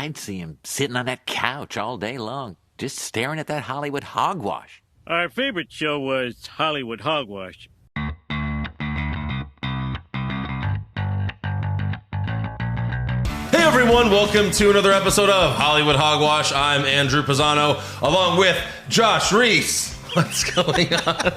I'd see him sitting on that couch all day long, just staring at that Hollywood hogwash. Our favorite show was Hollywood Hogwash. Hey everyone, welcome to another episode of Hollywood Hogwash. I'm Andrew Pisano, along with Josh Reese. What's going on?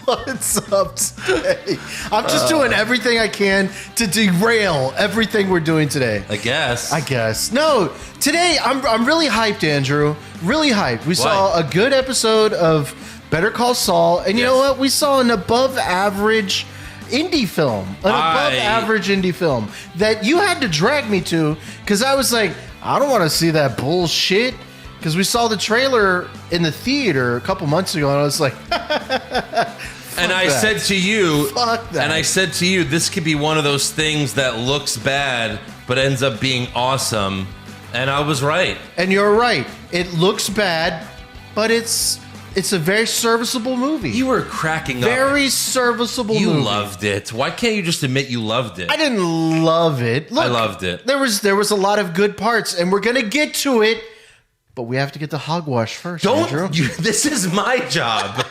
What's up today? I'm just doing everything I can to derail everything we're doing today. I guess. No, today I'm really hyped, Andrew. Really hyped. We saw a good episode of Better Call Saul, and you know what? We saw an above average indie film. That you had to drag me to, because I was like, I don't want to see that bullshit. Because we saw the trailer in the theater a couple months ago, and I was like, and I said to you, fuck that. And I said to you, this could be one of those things that looks bad, but ends up being awesome. And I was right. And you're right. It looks bad, but it's a very serviceable movie. You were cracking up. Very serviceable movie. You loved it. Why can't you just admit you loved it? I didn't love it. Look, I loved it. There was a lot of good parts, and we're going to get to it. But we have to get the hogwash first, Andrew. This is my job.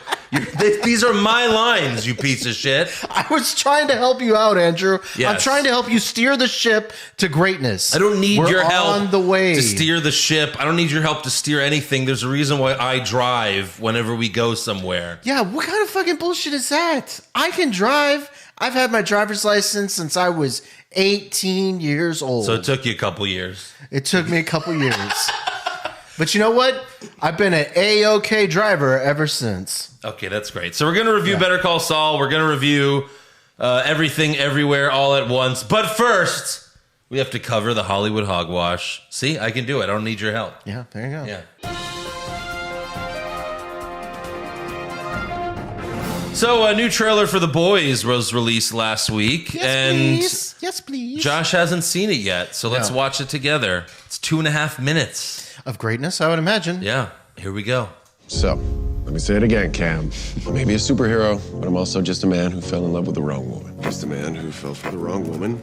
These are my lines, you piece of shit. I was trying to help you out, Andrew. Yes. I'm trying to help you steer the ship to greatness. I don't need your help on the way to steer the ship. I don't need your help to steer anything. There's a reason why I drive whenever we go somewhere. Yeah, what kind of fucking bullshit is that? I can drive. I've had my driver's license since I was 18 years old. So it took you a couple years. It took me a couple years. But you know what? I've been an A-OK driver ever since. Okay, that's great. So we're going to review Better Call Saul. We're going to review Everything, Everywhere, All at Once. But first, we have to cover the Hollywood hogwash. See, I can do it. I don't need your help. Yeah, there you go. Yeah. So a new trailer for The Boys was released last week. Yes, please. Josh hasn't seen it yet, so let's watch it together. It's 2.5 minutes. Of greatness, I would imagine. Yeah, here we go. So, let me say it again, Cam. I may be a superhero, but I'm also just a man who fell in love with the wrong woman. Just a man who fell for the wrong woman.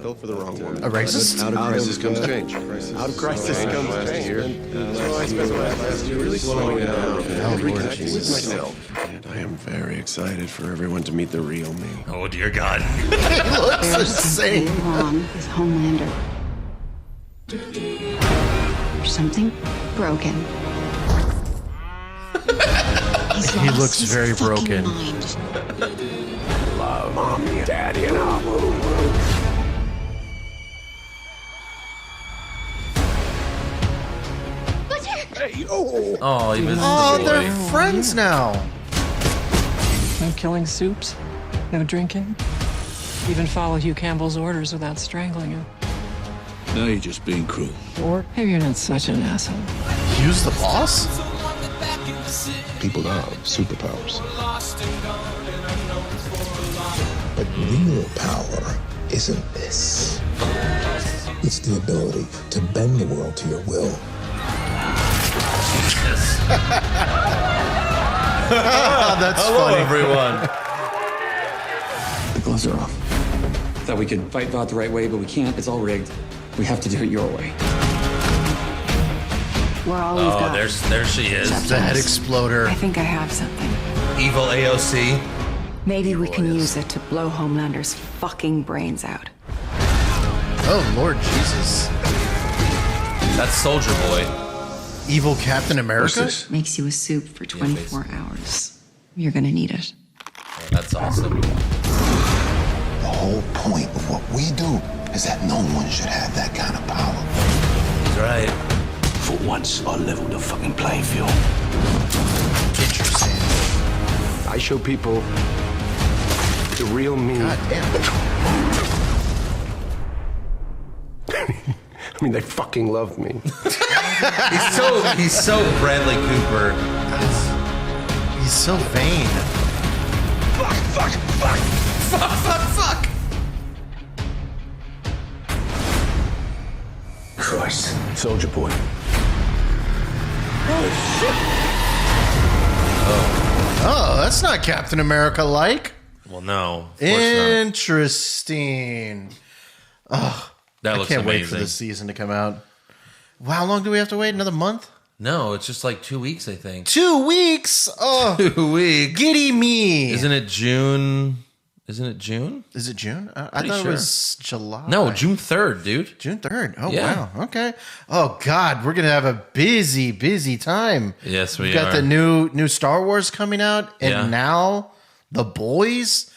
Fell for the wrong woman. A racist? Out of crisis comes change. Out of crisis comes change. So I spent the last year really slowing down and reconnecting with myself. And I am very excited for everyone to meet the real me. Oh, dear God. He looks the same. Wrong with Homelander. There's something broken. He looks very broken. Love, mommy, daddy, and Abu. Oh, he was They're friends now. No killing soups, no drinking. Even follow Hugh Campbell's orders without strangling him. Now you're just being cruel. Or maybe you're not such an asshole. Hughes the boss? People have superpowers. But real power isn't this. It's the ability to bend the world to your will. That's Hello, funny. everyone. The gloves are off. Thought we could fight Vought the right way, but we can't. It's all rigged. We have to do it your way. We're all we've got. There she is. The head exploder. I think I have something. Evil AOC. Maybe we can use it to blow Homelander's fucking brains out. Oh, Lord Jesus. That's Soldier Boy. Evil Captain America? Makes you a soup for 24 hours. You're gonna need it. Oh, that's awesome. The whole point of what we do is that no one should have that kind of power. That's right. For once, I'll level the fucking playing field. Interesting. I show people the real me. God damn. I mean, they fucking love me. He's so Bradley Cooper. He's so vain. Fuck. Christ, Soldier Boy. Oh, that's not Captain America-like. Well, no. Of course Interesting. Oh, That I looks can't wait amazing. for this season to come out. How long do we have to wait? Another month? No, it's just like 2 weeks, I think. 2 weeks? Oh, 2 weeks. giddy me. Isn't it June? Isn't it June? Is it June? I Pretty thought sure. it was July. No, June 3rd, dude. June 3rd. Oh, Yeah. wow. Okay. Oh, God. We're going to have a busy, busy time. Yes, we We've got are. the new Star Wars coming out, and Yeah. now The Boys.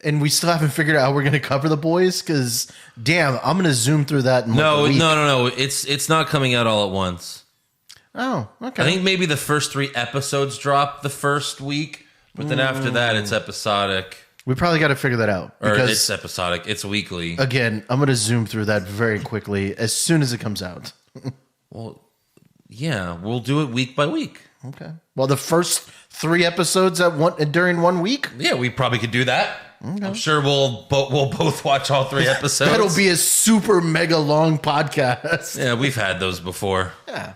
And we still haven't figured out how we're going to cover The Boys because, damn, I'm going to zoom through that in like No, a week. no. It's not coming out all at once. Oh, okay. I think maybe the first 3 episodes drop the first week, but then after that, it's episodic. We probably got to figure that out. Or Because, it's episodic. It's weekly. again, I'm going to zoom through that very quickly as soon as it comes out. Well, yeah, we'll do it week by week. Okay. Well, the first 3 episodes during 1 week? Yeah, we probably could do that. I'm sure we'll both watch all 3 episodes. That'll be a super mega long podcast. Yeah, we've had those before. Yeah.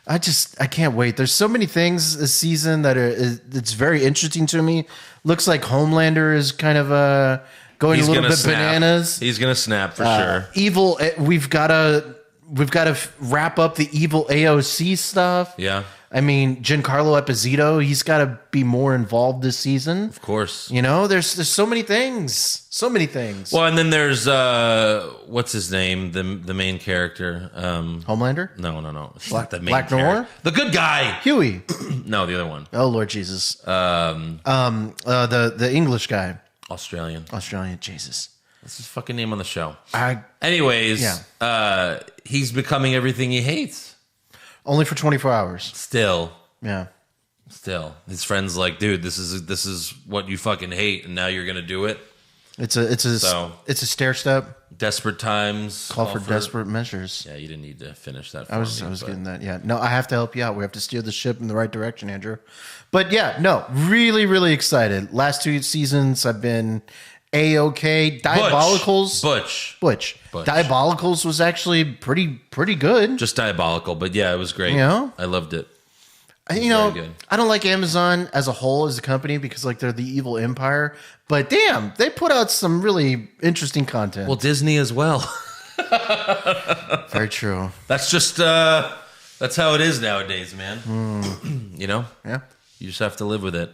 I can't wait. There's so many things this season that it's very interesting to me. Looks like Homelander is kind of going a little bit snap. bananas. He's gonna snap for sure. Evil. We've got to wrap up the evil AOC stuff. Yeah, I mean, Giancarlo Esposito, he's got to be more involved this season. of course. You know, there's so many things. So many things. Well, and then there's what's his name? The main character. Homelander? No. It's not the main Black character. Noir? The good guy. Huey. No, the other one. Oh, Lord Jesus. The English guy. Australian. Jesus. That's his fucking name on the show. I Anyways, Yeah. He's becoming everything he hates. only for 24 hours. Still. Yeah. His friend's like, dude, this is what you fucking hate, and now you're gonna do it. It's a stair step. Desperate times Call for desperate measures. Yeah, you didn't need to finish that. For I was but- getting that. Yeah. No, I have to help you out. We have to steer the ship in the right direction, Andrew. But yeah, no, really, really excited. Last 2 seasons I've been A-OK. Diabolicals. Butch. Diabolicals was actually pretty good. Just diabolical, but yeah, it was great. You know? I loved it. You know, very good. I don't like Amazon as a whole as a company because like they're the evil empire. But damn, they put out some really interesting content. Well, Disney as well. Very true. That's just that's how it is nowadays, man. You know? Yeah. You just have to live with it.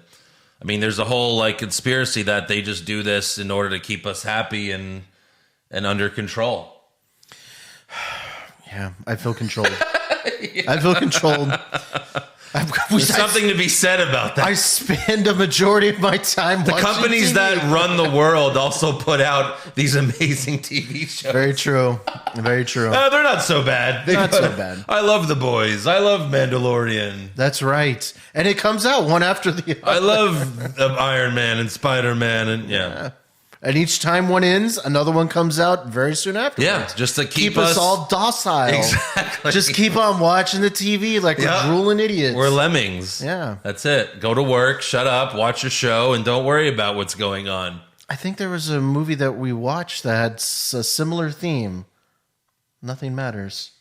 I mean, there's a whole like conspiracy that they just do this in order to keep us happy and under control. Yeah, I feel controlled. I feel controlled. There's something to be said about that. I spend a majority of my time The watching companies TV. that run the world also put out these amazing TV shows. Very true. Very true. They're not so bad. Not so bad. I love The Boys. I love Mandalorian. That's right. And it comes out one after the other. I love Iron Man and Spider-Man and yeah. And each time one ends, another one comes out very soon afterwards. Yeah, just to keep us us all docile. Exactly. Just keep on watching the TV like Yeah. we're drooling idiots. We're lemmings. Yeah. That's it. Go to work, shut up, watch your show, and don't worry about what's going on. I think there was a movie that we watched that had a similar theme. Nothing Matters.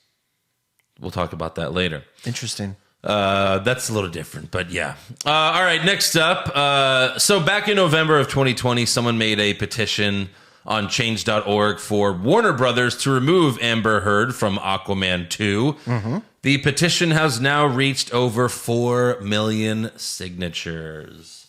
We'll talk about that later. Interesting. That's a little different, but yeah. All right, next up. So back in November of 2020, someone made a petition on change.org for Warner Brothers to remove Amber Heard from Aquaman 2. Mm-hmm. The petition has now reached over 4 million signatures.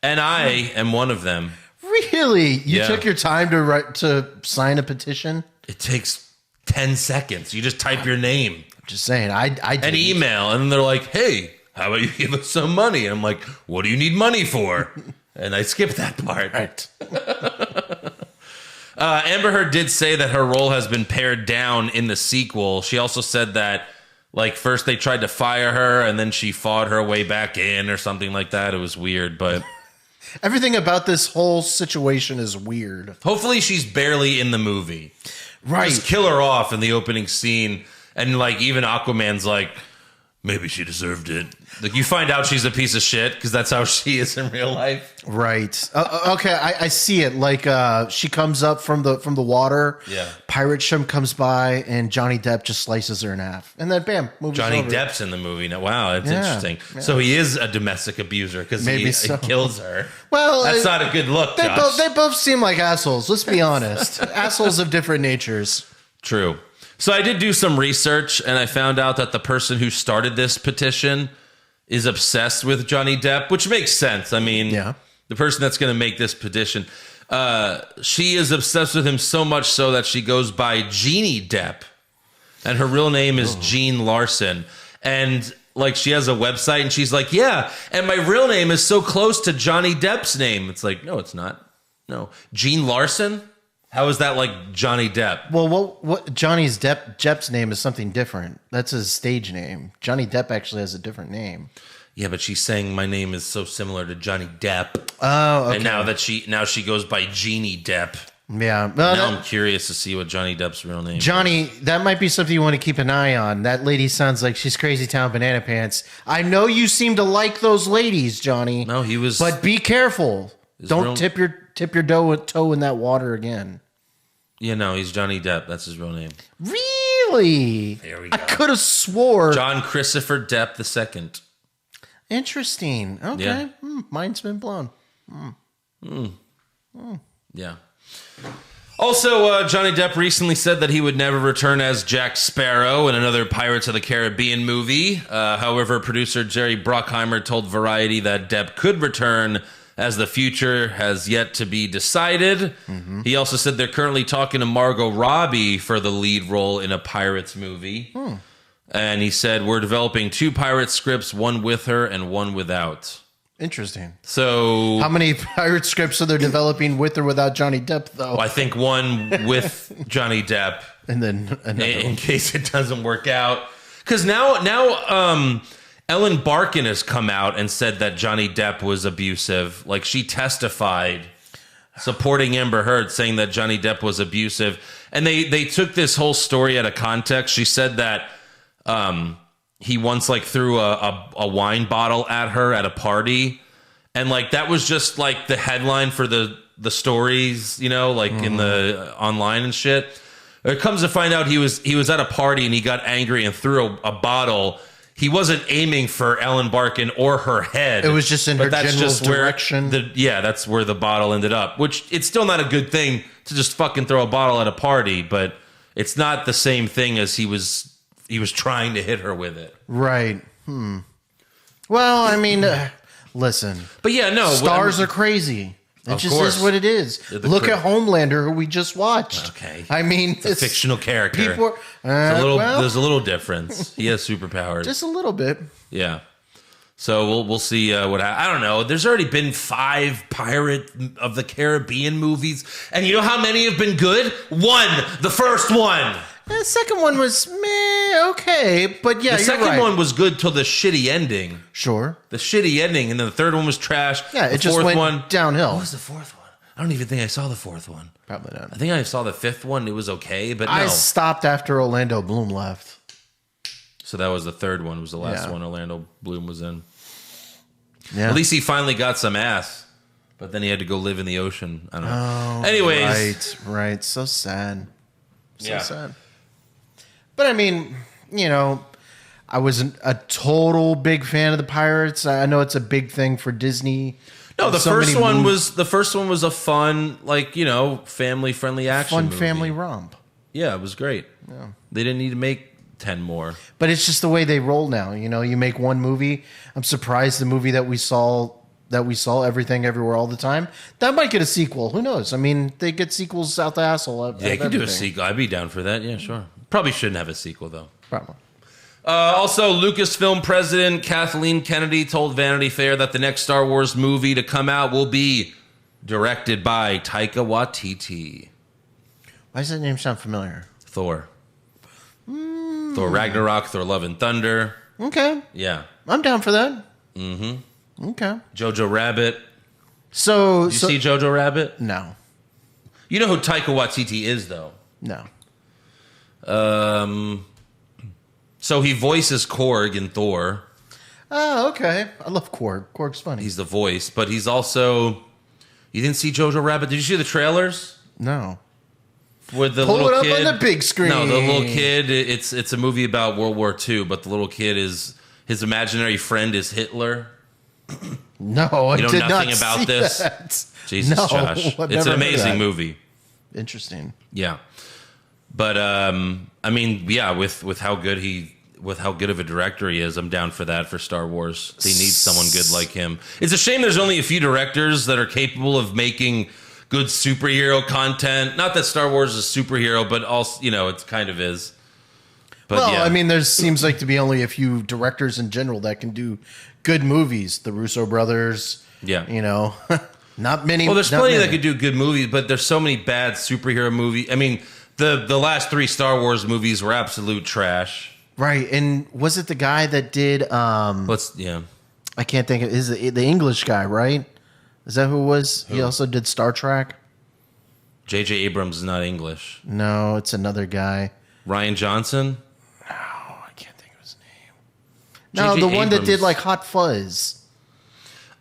And I am one of them. Really? You Yeah. took your time to sign a petition? It takes 10 seconds. You just type your name. Just saying, I did An email, and then they're like, hey, how about you give us some money? And I'm like, what do you need money for? And I skipped that part. Right. Amber Heard did say that her role has been pared down in the sequel. She also said that, like, first they tried to fire her, and then she fought her way back in or something like that. It was weird, but Everything about this whole situation is weird. hopefully she's barely in the movie. Right. Just kill her off in the opening scene. And, like, even Aquaman's like, maybe she deserved it. Like, you find out she's a piece of shit because that's how she is in real life. Right. Okay, I see it. Like she comes up from the water. Yeah. Pirate ship comes by, and Johnny Depp just slices her in half, and then bam, movie's Johnny over. Depp's in the movie now. Wow, that's Yeah, interesting. yeah. So he is a domestic abuser because Maybe he so. kills her. Well, That's not a good look, Josh. They both seem like assholes. Let's be honest. Assholes of different natures. True. So I did do some research, and I found out that the person who started this petition is obsessed with Johnny Depp, which makes sense. I mean, the person that's going to make this petition, she is obsessed with him so much so that she goes by Jeannie Depp, and her real name is Jean Larson. And like, she has a website, and she's like, yeah, and my real name is so close to Johnny Depp's name. It's like, no, it's not. No. Jean Larson? How is that like Johnny Depp? Well, what Depp's name is something different. That's his stage name. Johnny Depp actually has a different name. Yeah, but she's saying my name is so similar to Johnny Depp. Oh, okay. And now she goes by Jeannie Depp. Yeah. Well, now I'm curious to see what Johnny Depp's real name is. That might be something you want to keep an eye on. That lady sounds like she's Crazy Town Banana Pants. I know you seem to like those ladies, Johnny. No, he was. But be careful. Don't tip your toe in that water again. Yeah, no, he's Johnny Depp. That's his real name. Really? There we go. I could have swore. John Christopher Depp II. Interesting. Okay. Yeah. Mind's been blown. Yeah. Also, Johnny Depp recently said that he would never return as Jack Sparrow in another Pirates of the Caribbean movie. However, producer Jerry Bruckheimer told Variety that Depp could return, as the future has yet to be decided. He also said they're currently talking to Margot Robbie for the lead role in a Pirates movie. And he said, we're developing 2 pirate scripts, one with her and one without. Interesting. So, how many pirate scripts are they developing with or without Johnny Depp, though? Well, I think one with Johnny Depp. And then in case it doesn't work out. Because now Ellen Barkin has come out and said that Johnny Depp was abusive. Like, she testified supporting Amber Heard, saying that Johnny Depp was abusive. And they took this whole story out of context. She said that he once like threw a wine bottle at her at a party. And like, that was just like the headline for the stories, you know, like in the online and shit. It comes to find out he was at a party and he got angry and threw a bottle. He wasn't aiming for Ellen Barkin or her head. It was just in her general direction. That's where the bottle ended up, which it's still not a good thing to just fucking throw a bottle at a party, but it's not the same thing as he was trying to hit her with it. Right. Well, I mean, listen. But yeah, no. Stars are crazy. It just is what it is. Look at Homelander, who we just watched. Okay. I mean, it's a fictional character. There's a little difference. He has superpowers. Just a little bit. Yeah. So we'll see what happens. I don't know. There's already been 5 Pirate of the Caribbean movies. And you know how many have been good? 1. The first one. The second one was okay, but yeah, the second one was good till the shitty ending. Sure, the shitty ending, and then the third one was trash. Yeah, it just went downhill. What was the fourth one? I don't even think I saw the fourth one. Probably not. I think I saw the 5th one. It was okay, but no. I stopped after Orlando Bloom left. So that was the 3rd one. It was the last one Orlando Bloom was in. Yeah. At least he finally got some ass, but then he had to go live in the ocean. I don't know. Oh, anyways, right. So sad. So sad. But I mean, you know, I wasn't a total big fan of the Pirates. I know it's a big thing for Disney. No, the first one was a fun, like, you know, family friendly action movie. Family romp. Yeah, it was great. Yeah. They didn't need to make 10 more. But it's just the way they roll now. You know, you make one movie. I'm surprised the movie that we saw Everything Everywhere All the Time, that might get a sequel. Who knows? I mean, they get sequels out the asshole. They can do a sequel. I'd be down for that. Yeah, sure. Probably shouldn't have a sequel, though. Probably. Also, Lucasfilm president Kathleen Kennedy told Vanity Fair that the next Star Wars movie to come out will be directed by Taika Waititi. Why does that name sound familiar? Thor. Thor Ragnarok, Thor Love and Thunder. Okay. Yeah. I'm down for that. Mm-hmm. Okay. Jojo Rabbit. So, Did you see Jojo Rabbit? No. You know who Taika Waititi is, though? No. So he voices Korg in Thor. Oh, okay. I love Korg. Korg's funny. He's the voice, but he's also... You didn't see Jojo Rabbit? Did you see the trailers? No. With the Pull little it up kid? on the big screen. No, the little kid, it's a movie about World War II, but the little kid is... His imaginary friend is Hitler. No, I did not. You know nothing about this? That. Jesus, no, Josh. I've It's an never heard amazing that. movie. Interesting. Yeah. But I mean, yeah, with how good of a director he is, I'm down for that for Star Wars. They need someone good like him. It's a shame there's only a few directors that are capable of making good superhero content. Not that Star Wars is superhero, but also, it kind of is. But well, yeah. I mean, there seems like to be only a few directors in general that can do good movies. The Russo brothers. Yeah. Not many. Well, there's plenty that could do good movies, but there's so many bad superhero movies. I mean, the last 3 Star Wars movies were absolute trash. Right, and was it the guy that did? I can't think of. Is it the English guy? Right? Is that who it was? Who? He also did Star Trek. J.J. Abrams is not English. No, it's another guy. Ryan Johnson. No, I can't think of his name. No, the one that did like Hot Fuzz.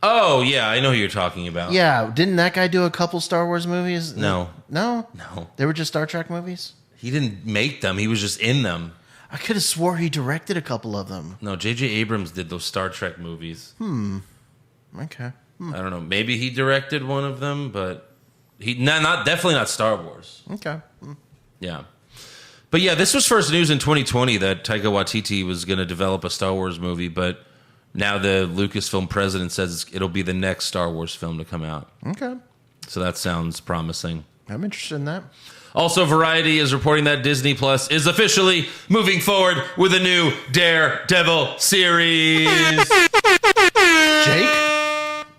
Oh, yeah, I know who you're talking about. Yeah, didn't that guy do a couple Star Wars movies? No. No? No. They were just Star Trek movies? He didn't make them. He was just in them. I could have swore he directed a couple of them. No, J.J. Abrams did those Star Trek movies. Okay. I don't know. Maybe he directed one of them, but definitely not Star Wars. Okay. Yeah. But yeah, this was first news in 2020 that Taika Waititi was going to develop a Star Wars movie, but now the Lucasfilm president says it'll be the next Star Wars film to come out. Okay. So that sounds promising. I'm interested in that. Also, Variety is reporting that Disney Plus is officially moving forward with a new Daredevil series. Jake?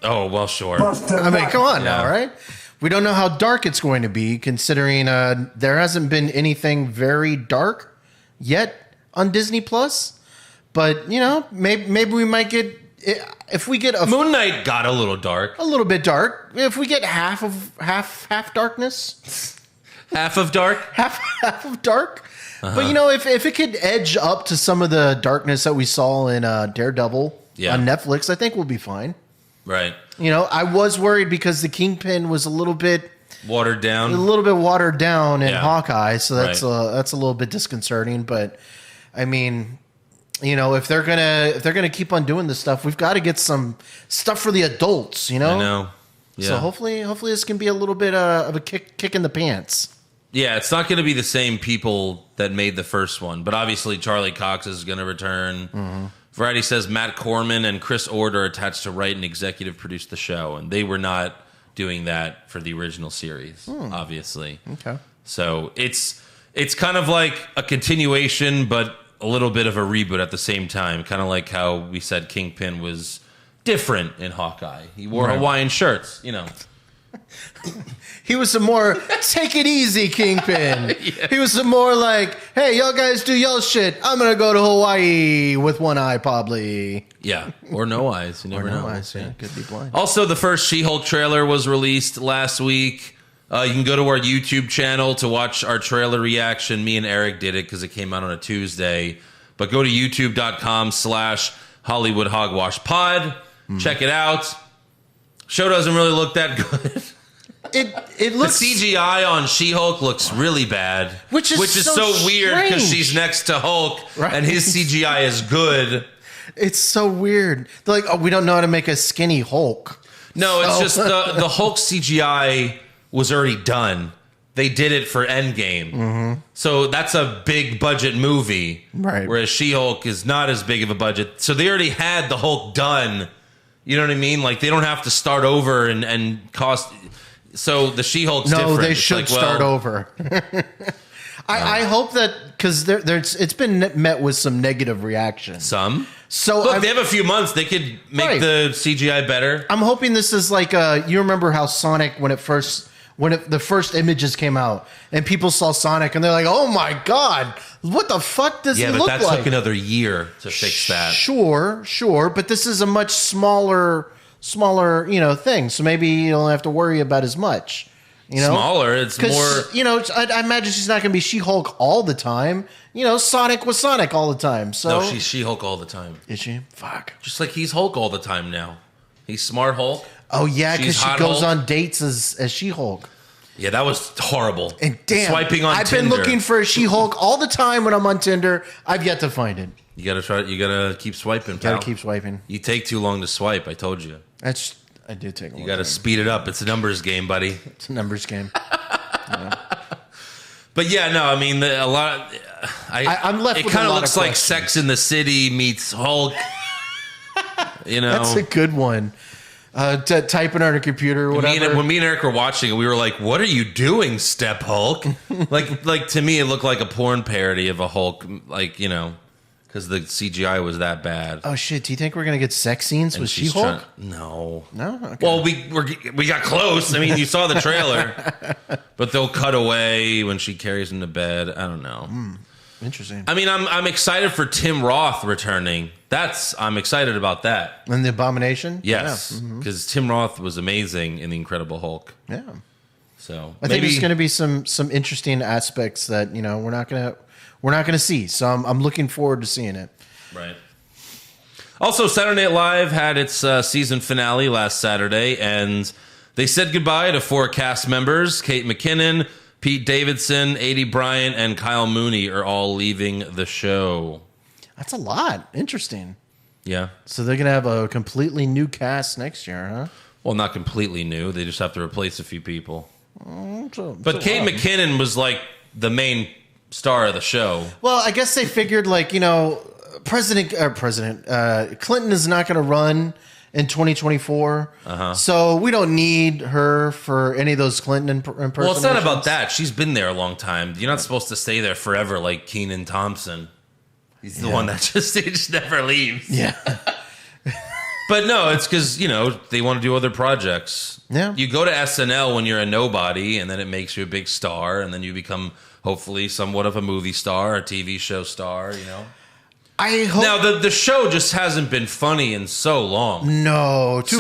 Oh, well, sure. I mean, come on now, right? We don't know how dark it's going to be, considering there hasn't been anything very dark yet on Disney Plus. But maybe we might get if we get Moon Knight got a little dark, a little bit dark. If we get half darkness, half of dark, half of dark. But if it could edge up to some of the darkness that we saw in Daredevil on Netflix, I think we'll be fine. Right. I was worried because the Kingpin was a little bit watered down in Hawkeye, so that's a little bit disconcerting. But I mean, if they're gonna keep on doing this stuff, we've got to get some stuff for the adults. I know. Yeah. So hopefully this can be a little bit of a kick in the pants. Yeah, it's not going to be the same people that made the first one, but obviously Charlie Cox is going to return. Mm-hmm. Variety says Matt Corman and Chris Ord are attached to write and executive produce the show, and they were not doing that for the original series, obviously. Okay. So it's kind of like a continuation, but a little bit of a reboot at the same time, kind of like how we said Kingpin was different in Hawkeye. He wore Hawaiian shirts, He was some more take it easy Kingpin. Yeah. He was some more like, hey, y'all guys do y'all shit. I'm going to go to Hawaii with one eye probably. Yeah, or no eyes. You never know. Eyes, yeah. Could be blind. Also, the first She-Hulk trailer was released last week. You can go to our YouTube channel to watch our trailer reaction. Me and Eric did it because it came out on a Tuesday. But go to youtube.com/Hollywood Hogwash Pod. Check it out. Show doesn't really look that good. It looks the CGI on She-Hulk looks really bad, which is so weird because she's next to Hulk and his CGI is good. It's so weird. They're like, oh, we don't know how to make a skinny Hulk. No, it's just the Hulk CGI was already done. They did it for Endgame, so that's a big budget movie, right? Whereas She-Hulk is not as big of a budget, so they already had the Hulk done. You know what I mean? Like they don't have to start over and cost. So the She-Hulk's different. No, they should start over. I hope that because it's been met with some negative reaction. So look, they have a few months. They could make the CGI better. I'm hoping this is like you remember how Sonic when the first images came out and people saw Sonic and they're like, oh my god, what the fuck does he look like? Yeah, but that took another year to fix that. Sure, but this is a much smaller thing, so maybe you don't have to worry about as much. Smaller, it's more. I imagine she's not going to be She-Hulk all the time. Sonic was Sonic all the time. So no, she's She-Hulk all the time. Is she? Fuck. Just like he's Hulk all the time now. He's Smart Hulk. Oh yeah, because she goes Hulk. on dates as She-Hulk. Yeah, that was horrible. And damn, swiping on I've Tinder. been looking for a She-Hulk all the time when I'm on Tinder. I've yet to find it. You gotta try. You gotta keep swiping. Pal. Gotta keep swiping. You take too long to swipe. I told you. I do take. You gotta speed it up. It's a numbers game, buddy. It's a numbers game. But yeah, no, I mean, a lot. I'm left. It with kind a of lot looks of like questions. Sex in the City meets Hulk. You know, That's a good one. Typing on a computer or whatever. When me and Eric were watching it, we were like, "What are you doing, Step Hulk?" like to me, it looked like a porn parody of a Hulk. Like, you know, because the CGI was that bad. Oh shit! Do you think we're gonna get sex scenes with she's She-Hulk? No. Okay. Well, we got close. I mean, you saw the trailer, but they'll cut away when she carries him to bed. I don't know. Interesting. I mean, I'm excited for Tim Roth returning. I'm excited about that. And the Abomination? Yes, because Tim Roth was amazing in The Incredible Hulk. Yeah. So I think there's going to be some interesting aspects that we're not gonna see. So I'm looking forward to seeing it. Right. Also, Saturday Night Live had its season finale last Saturday, and they said goodbye to 4 cast members: Kate McKinnon, Pete Davidson, Aidy Bryant, and Kyle Mooney are all leaving the show. That's a lot. Interesting. Yeah. So they're gonna have a completely new cast next year, huh? Well, not completely new. They just have to replace a few people. But Kate what? McKinnon was like the main star of the show. Well, I guess they figured President Clinton is not going to run in 2024. So we don't need her for any of those Clinton impersonations. Well, it's not about that. She's been there a long time. You're not supposed to stay there forever like Kenan Thompson. He's the one that just never leaves. Yeah. But no, it's because, they want to do other projects. Yeah. You go to SNL when you're a nobody, and then it makes you a big star, and then you become, hopefully, somewhat of a movie star, a TV show star, I hope. Now, the show just hasn't been funny in so long. No, too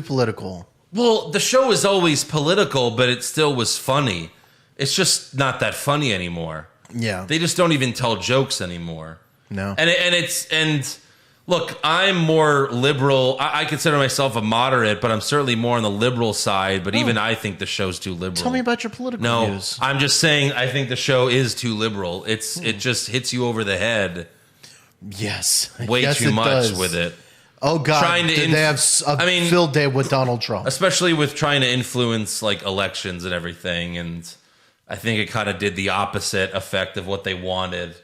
political. Well, the show is always political, but it still was funny. It's just not that funny anymore. Yeah. They just don't even tell jokes anymore. No. And look, I'm more liberal. I consider myself a moderate, but I'm certainly more on the liberal side. But even I think the show's too liberal. Tell me about your political views. I'm just saying I think the show is too liberal. It just hits you over the head. Yes. Way yes, too much does. with it. Oh, God. Did they have a field day with Donald Trump? Especially with trying to influence like elections and everything. And I think it kind of did the opposite effect of what they wanted.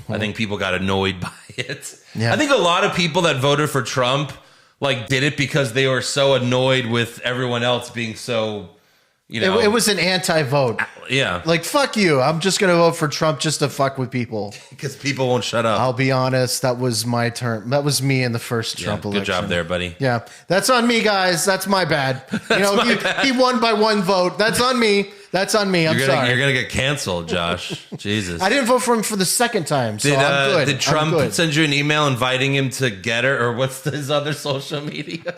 I think people got annoyed by it. Yeah. I think a lot of people that voted for Trump did it because they were so annoyed with everyone else being so, It was an anti-vote. Yeah. Fuck you. I'm just going to vote for Trump just to fuck with people. Because people won't shut up. I'll be honest. That was my turn. That was me in the first Trump election. Good job there, buddy. Yeah. That's on me, guys. That's my bad. He won by 1 vote. That's on me. That's on me. I'm sorry. You're going to get canceled, Josh. Jesus. I didn't vote for him for the second time, so I'm good. Did Trump send you an email inviting him to Getter, or what's his other social media?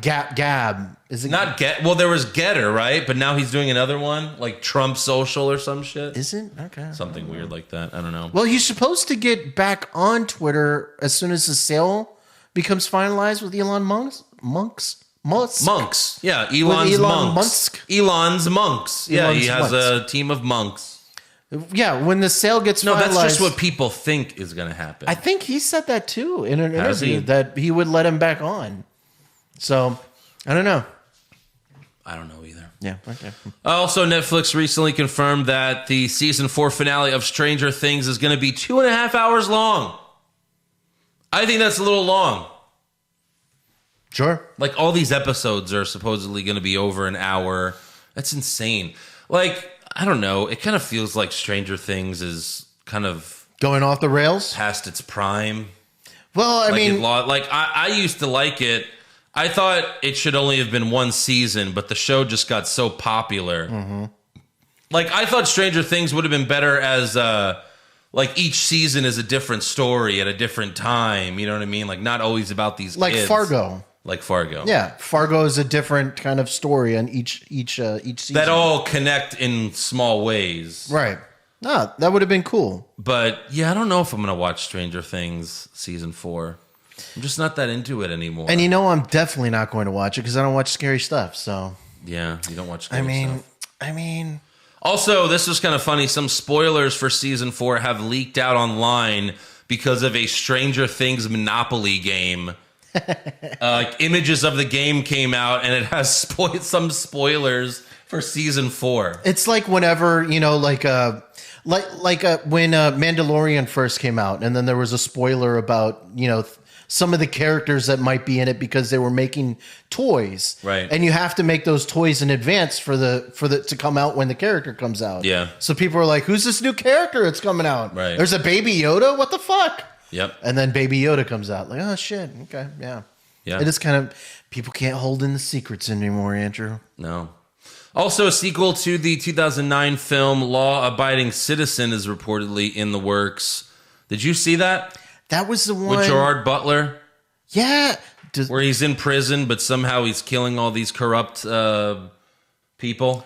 Gab. Is it not Get? Well, there was Getter, right? But now he's doing another one, like Trump Social or some shit. Is it? Okay. Something weird like that. I don't know. Well, he's supposed to get back on Twitter as soon as the sale becomes finalized with Elon Musk. Monks. Yeah, Elon's monks. Elon's monks. Yeah, he has a team of monks. Yeah, when the sale gets finalized. That's just what people think is going to happen. I think he said that too in an interview, that he would let him back on. So, I don't know. I don't know either. Yeah, okay. Also, Netflix recently confirmed that the season 4 finale of Stranger Things is going to be 2.5 hours long. I think that's a little long. Sure. Like, all these episodes are supposedly going to be over an hour. That's insane. I don't know. It kind of feels like Stranger Things is kind of going off the rails past its prime. Well, I used to like it. I thought it should only have been 1 season, but the show just got so popular. Mm-hmm. I thought Stranger Things would have been better as each season is a different story at a different time. You know what I mean? Not always about these kids. Fargo. Like Fargo. Yeah, Fargo is a different kind of story on each season. That all connect in small ways. Right. No, that would have been cool. But yeah, I don't know if I'm going to watch Stranger Things season 4. I'm just not that into it anymore. And I'm definitely not going to watch it because I don't watch scary stuff. So yeah, you don't watch scary stuff. I mean. Also, this was kind of funny. Some spoilers for season 4 have leaked out online because of a Stranger Things Monopoly game Images of the game came out, and it has some spoilers for season 4. It's like whenever, when Mandalorian first came out, and then there was a spoiler about, some of the characters that might be in it because they were making toys. Right. And you have to make those toys in advance for the to come out when the character comes out. Yeah. So people are like, who's this new character that's coming out? Right. There's a Baby Yoda? What the fuck? Yep. And then Baby Yoda comes out. Like, oh shit. Okay. Yeah. Yeah. It is kind of, people can't hold in the secrets anymore, Andrew. No. Also, a sequel to the 2009 film Law Abiding Citizen is reportedly in the works. Did you see that? That was the one with Gerard Butler. Yeah. Where he's in prison, but somehow he's killing all these corrupt people.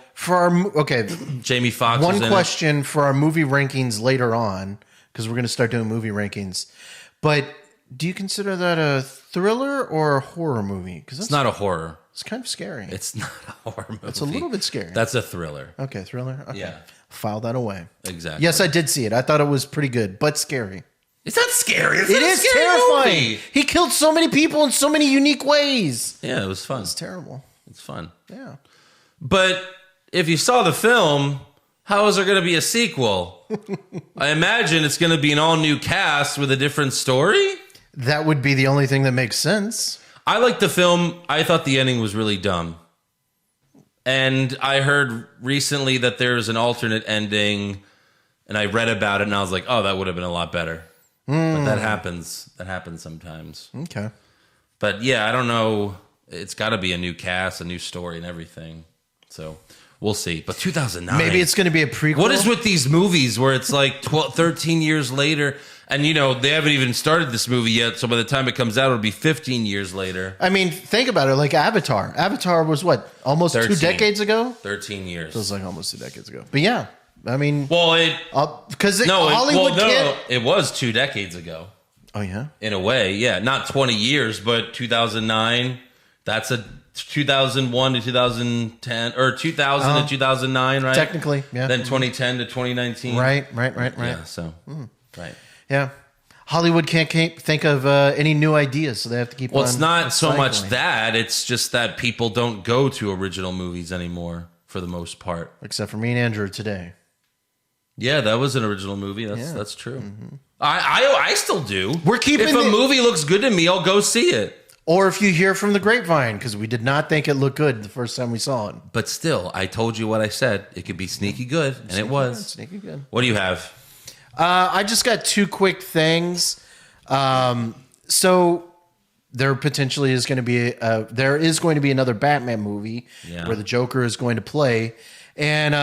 Jamie Foxx. One question for our movie rankings later on, because we're going to start doing movie rankings. But do you consider that a thriller or a horror movie? Because it's not a horror. It's kind of scary. It's not a horror movie. It's a little bit scary. That's a thriller. Okay, thriller. Okay. Yeah. File that away. Exactly. Yes, I did see it. I thought it was pretty good, but scary. It's not scary. It is terrifying. Movie. He killed so many people in so many unique ways. Yeah, it was fun. It's terrible. It's fun. Yeah. But if you saw the film, how is there going to be a sequel? I imagine it's going to be an all-new cast with a different story. That would be the only thing that makes sense. I liked the film. I thought the ending was really dumb. And I heard recently that there's an alternate ending, and I read about it, and I was like, oh, that would have been a lot better. But that happens. That happens sometimes. Okay. But yeah, I don't know. It's got to be a new cast, a new story, and everything. So we'll see. But 2009. Maybe it's going to be a prequel. What is with these movies where it's like 13 years later, and they haven't even started this movie yet, so by the time it comes out, it'll be 15 years later. I mean, think about it. Like Avatar. Avatar was what? Almost 2 decades ago? 13 years. Feels like almost 2 decades ago. But yeah. I mean, because Hollywood can't. It was 2 decades ago. Oh yeah, in a way, yeah, not 20 years, but 2009. That's a 2001 to 2010 or 2000 to 2009, right? Technically, yeah. Then 2010 to 2019, right. Yeah, so right, yeah. Hollywood can't think of any new ideas, so they have to keep. Well, on it's not so much recycling. that; it's just that people don't go to original movies anymore for the most part, except for me and Andrew today. Yeah, that was an original movie. That's true. Mm-hmm. I still do. We're keeping if a movie looks good to me, I'll go see it. Or if you hear from the grapevine, because we did not think it looked good the first time we saw it. But still, I told you what I said. It could be sneaky good, and it was. Sneaky good. What do you have? I just got 2 quick things. So there potentially is going to be another Batman movie where the Joker is going to play, and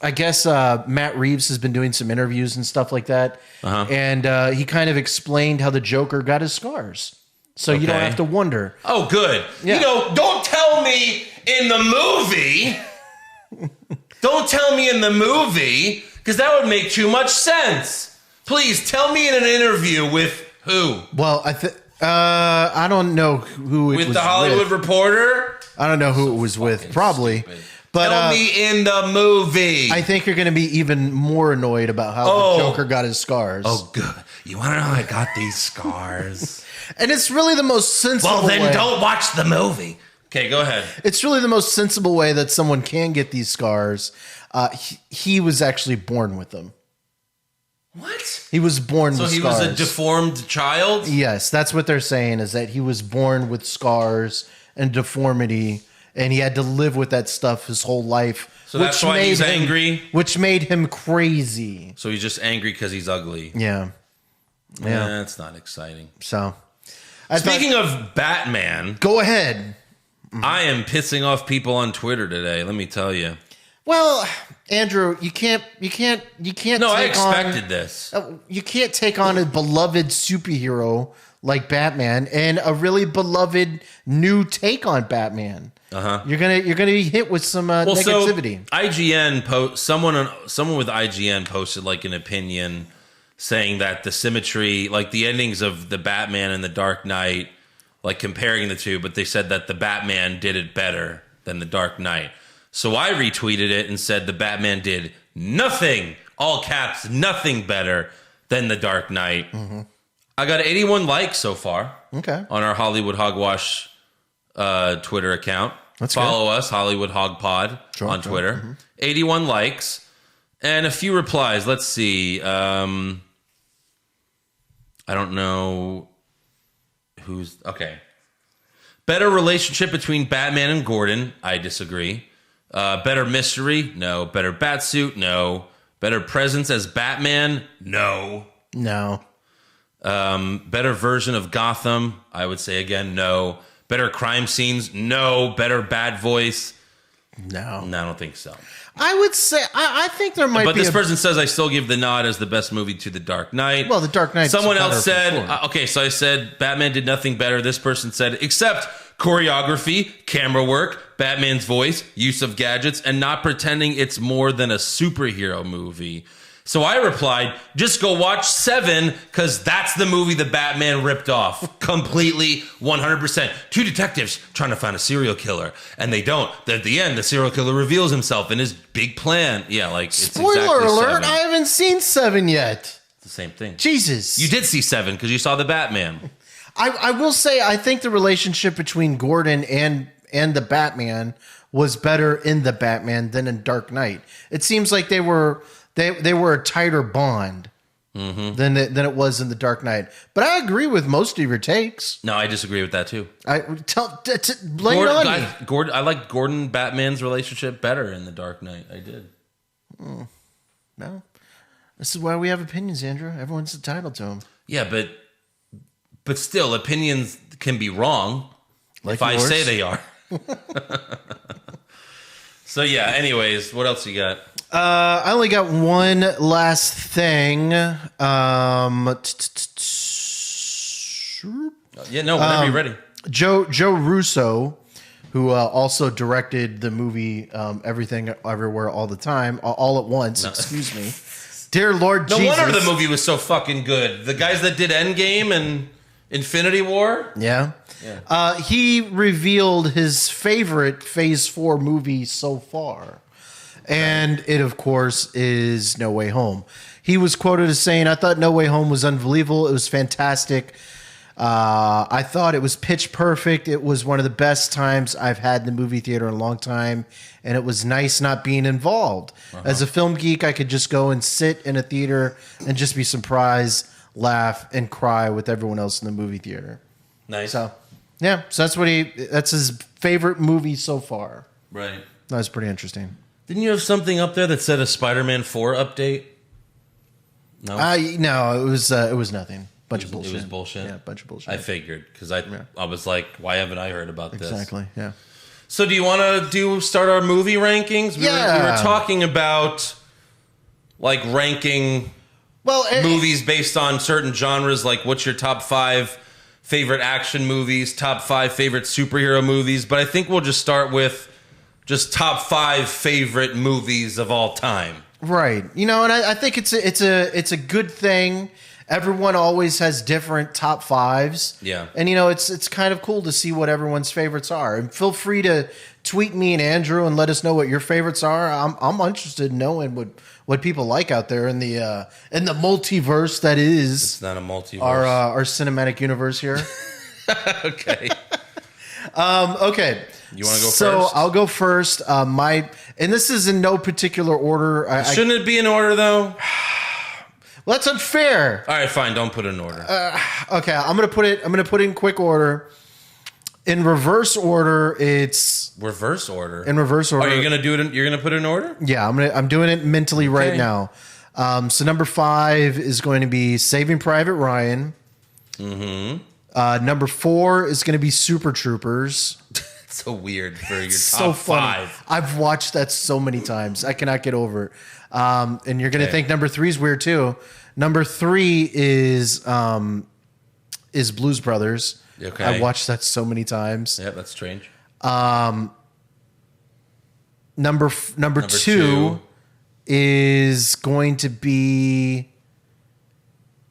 I guess Matt Reeves has been doing some interviews and stuff like that. And he kind of explained how the Joker got his scars. So you don't have to wonder. Oh, good. Yeah. Don't tell me in the movie. Don't tell me in the movie, because that would make too much sense. Please tell me in an interview with who? Well, I don't know who it was with. The Hollywood Reporter? I don't know who it was with. Probably. Stupid. But, tell me in the movie. I think you're going to be even more annoyed about how the Joker got his scars. Oh, good. You want to know how I got these scars? And it's really the most sensible way. Well, then don't watch the movie. Okay, go ahead. It's really the most sensible way that someone can get these scars. He was actually born with them. What? He was born with scars. So he was a deformed child? Yes, that's what they're saying, is that he was born with scars and deformity, and he had to live with that stuff his whole life. So that's why he's angry? Which made him crazy. So he's just angry because he's ugly. Yeah. That's not exciting. So, speaking of Batman, go ahead. I am pissing off people on Twitter today. Let me tell you. Well, Andrew, you can't. No, I expected this. You can't take on a beloved superhero like Batman and a really beloved new take on Batman. You're gonna be hit with some negativity. So IGN someone with IGN posted like an opinion saying that the symmetry, like the endings of the Batman and the Dark Knight, like comparing the two, but they said that the Batman did it better than the Dark Knight. So I retweeted it and said the Batman did nothing, all caps, nothing better than the Dark Knight. I got 81 likes so far. Okay. On our Hollywood Hogwash Twitter account. That's Follow us, Hollywood Hog Pod on Twitter. Mm-hmm. 81 likes and a few replies. Let's see. I don't know who's... Okay. Better relationship between Batman and Gordon. I disagree. Better mystery? No. Better Batsuit? No. Better presence as Batman? No. No. Better version of Gotham? I would say again, no. Better crime scenes? No. Better bad voice? No. No, I don't think so. I would say, I think there might be... But this person says, I still give the nod as the best movie to The Dark Knight. Well, The Dark Knight... Someone else said... okay, so I said, Batman did nothing better. This person said, except choreography, camera work, Batman's voice, use of gadgets, and not pretending it's more than a superhero movie. So I replied, just go watch Seven, because that's the movie the Batman ripped off. Completely, 100%. Two detectives trying to find a serial killer, and they don't. At the end, the serial killer reveals himself and his big plan. Yeah, like, it's Spoiler exactly alert, Seven. I haven't seen Seven yet. It's the same thing. Jesus. You did see Seven, because you saw the Batman. I will say, I think the relationship between Gordon and the Batman was better in the Batman than in Dark Knight. It seems like they were a tighter bond than it was in the Dark Knight. But I agree with most of your takes. No, I disagree with that too. Lay it on me. I like Gordon Batman's relationship better in the Dark Knight. I did. No, this is why we have opinions, Andrew. Everyone's entitled to them. Yeah, but still, opinions can be wrong Like if I yours? say they are. So yeah. Anyways, what else you got? I only got one last thing. Yeah, no, whenever you're ready. Joe Russo, who also directed the movie Everything Everywhere All the Time, all at once. Excuse me. Dear Lord No Jesus. wonder the movie was so fucking good. The guys that did Endgame and Infinity War. Yeah. He revealed his favorite Phase 4 movie so far. And it, of course, is No Way Home. He was quoted as saying, I thought No Way Home was unbelievable. It was fantastic. I thought it was pitch perfect. It was one of the best times I've had in the movie theater in a long time. And it was nice not being involved. As a film geek, I could just go and sit in a theater and just be surprised, laugh, and cry with everyone else in the movie theater. Nice. So, yeah. So that's his favorite movie so far. Right. That was pretty interesting. Didn't you have something up there that said a Spider-Man 4 update? No. No, it was nothing. Bunch of bullshit. It was bullshit. Yeah, bunch of bullshit. I figured because I was like, why haven't I heard about this? Exactly. Yeah. So do you want to start our movie rankings? We were talking about like ranking movies based on certain genres. Like, what's your top 5 favorite action movies? Top 5 favorite superhero movies? But I think we'll just start with just top 5 favorite movies of all time. Right. And I think it's a good thing. Everyone always has different top 5s. Yeah. And it's kind of cool to see what everyone's favorites are. And feel free to tweet me and Andrew and let us know what your favorites are. I'm interested in knowing what people like out there in the multiverse that is. It's not a multiverse. Our cinematic universe here. Okay. Okay. You want to go first? So I'll go first. And this is in no particular order. Shouldn't it be in order though? Well, that's unfair. All right, fine. Don't put it in order. Okay, I'm gonna put it in quick order. In reverse order, it's reverse order. In reverse order. Are you gonna do it? You're gonna put it in order? Yeah, I'm doing it mentally right now. So number 5 is going to be Saving Private Ryan. Mm-hmm. Number 4 is going to be Super Troopers. It's so weird for your It's top so funny. 5. I've watched that so many times. I cannot get over it. And you're going to think number 3 is weird too. Number 3 is Blues Brothers. Okay. I've watched that so many times. Yeah, that's strange. Number 2 is going to be,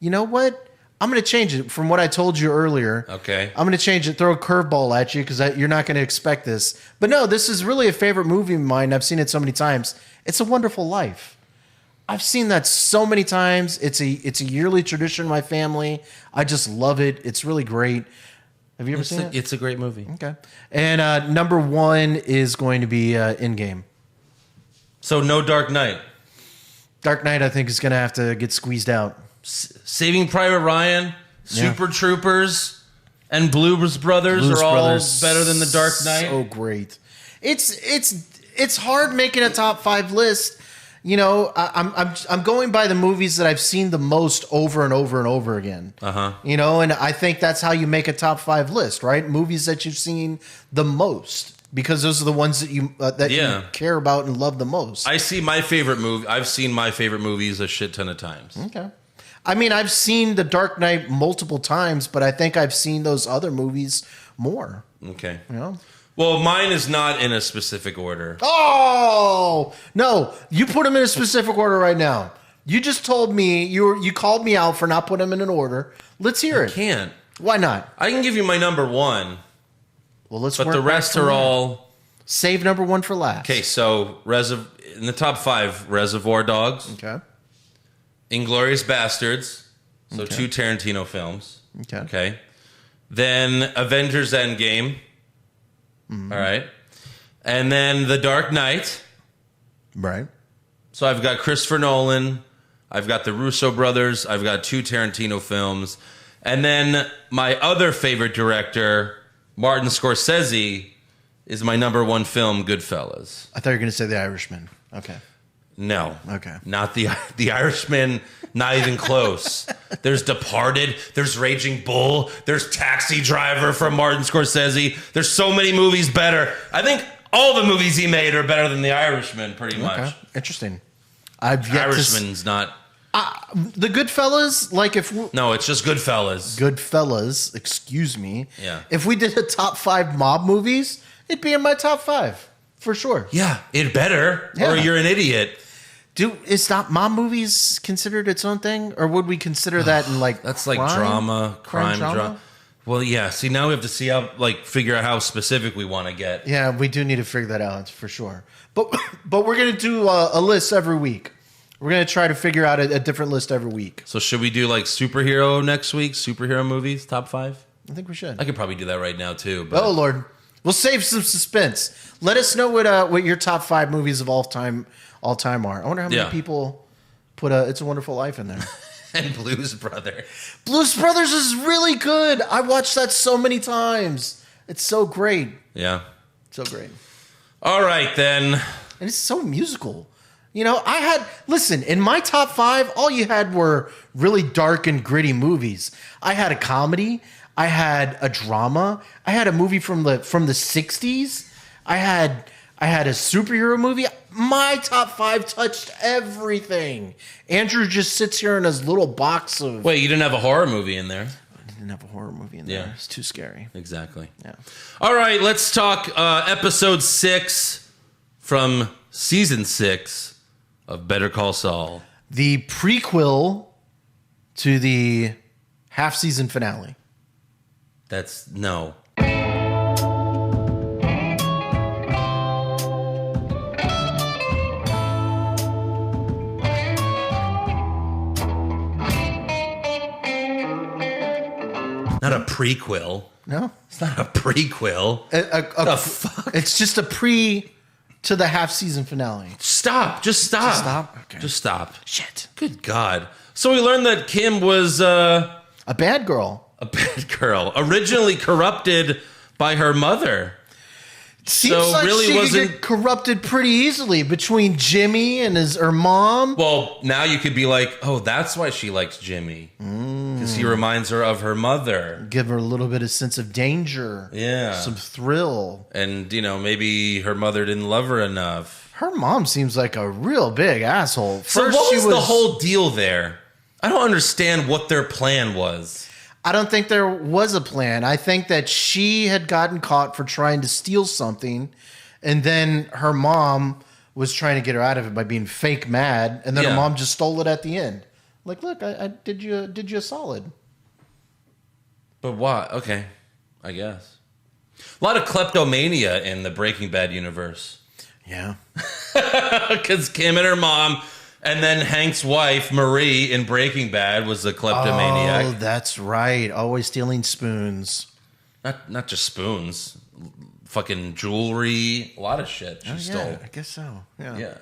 you know what? I'm going to change it from what I told you earlier. Okay. I'm going to change it, throw a curveball at you because you're not going to expect this. But no, this is really a favorite movie of mine. I've seen it so many times. It's A Wonderful Life. I've seen that so many times. It's a yearly tradition in my family. I just love it. It's really great. Have you ever seen it? It's a great movie. Okay. And number 1 is going to be Endgame. So no Dark Knight. Dark Knight, I think, is going to have to get squeezed out. Saving Private Ryan, Super Troopers, and Blues Brothers are all better than the Dark Knight. So great. It's hard making a top 5 list. You know, I'm going by the movies that I've seen the most over and over and over again. You know, and I think that's how you make a top 5 list, right? Movies that you've seen the most, because those are the ones that you you care about and love the most. I see my favorite movie. I've seen my favorite movies a shit ton of times. Okay. I mean, I've seen The Dark Knight multiple times, but I think I've seen those other movies more. Okay. You know? Well, mine is not in a specific order. Oh, no. You put them in a specific order right now. You just told me, you called me out for not putting them in an order. Let's hear it. I can't. Why not? I can give you my number 1. Well, let's. But the rest are all... Save number 1 for last. Okay, so in the top 5, Reservoir Dogs. Okay. Inglourious Bastards. So 2 Tarantino films. Okay. Then Avengers Endgame. All right. And then The Dark Knight. Right. So I've got Christopher Nolan. I've got the Russo brothers. I've got 2 Tarantino films. And then my other favorite director, Martin Scorsese, is my number 1 film, Goodfellas. I thought you were going to say The Irishman. Okay. No. Okay. Not the Irishman, not even close. There's Departed, there's Raging Bull, there's Taxi Driver from Martin Scorsese. There's so many movies better. I think all the movies he made are better than The Irishman, pretty much. Okay. Interesting. Irishman's not... the Goodfellas, like if... No, it's just Goodfellas. Goodfellas, excuse me. Yeah. If we did a top 5 mob movies, it'd be in my top 5. For sure. Yeah, it better, or you're an idiot. Is not mob movies considered its own thing, or would we consider that in like that's like crime drama? Well, yeah. See, now we have to figure out how specific we want to get. Yeah, we do need to figure that out for sure. But we're gonna do a list every week. We're gonna try to figure out a different list every week. So should we do like superhero next week? Superhero movies, top 5? I think we should. I could probably do that right now too. But... Oh Lord, we'll save some suspense. Let us know what your top 5 movies of all time are. I wonder how many people put It's a Wonderful Life in there. And Blues Brothers. Blues Brothers is really good. I watched that so many times. It's so great. Yeah. So great. All right, then. And it's so musical. You know, listen, in my top 5, all you had were really dark and gritty movies. I had a comedy. I had a drama. I had a movie from the 60s. I had a superhero movie. My top 5 touched everything. Andrew just sits here in his little box of... Wait, you didn't have a horror movie in there? I didn't have a horror movie in there. It's too scary. Exactly. Yeah. All right, let's talk episode 6 from season 6 of Better Call Saul. The prequel to the half-season finale. No. Not a prequel. No? It's not a prequel. The fuck? It's just a pre to the half-season finale. Stop. Just stop. Just stop? Okay. Just stop. Shit. Good God. So we learned that Kim was... a bad girl. A bad girl. Originally corrupted by her mother. Seems like really she could get corrupted pretty easily between Jimmy and her mom. Well, now you could be like, oh, that's why she likes Jimmy. Because he reminds her of her mother. Give her a little bit of sense of danger. Yeah. Some thrill. And, maybe her mother didn't love her enough. Her mom seems like a real big asshole. So what was the whole deal there? I don't understand what their plan was. I don't think there was a plan. I think that she had gotten caught for trying to steal something, and then her mom was trying to get her out of it by being fake mad, and then her mom just stole it at the end. Like, look, I did you a solid. But why? Okay, I guess. A lot of kleptomania in the Breaking Bad universe. Yeah. Because Kim and her mom And then Hank's wife, Marie, in Breaking Bad, was a kleptomaniac. Oh, that's right. Always stealing spoons. Not just spoons. Fucking jewelry. A lot of shit she stole. I guess so. Yeah.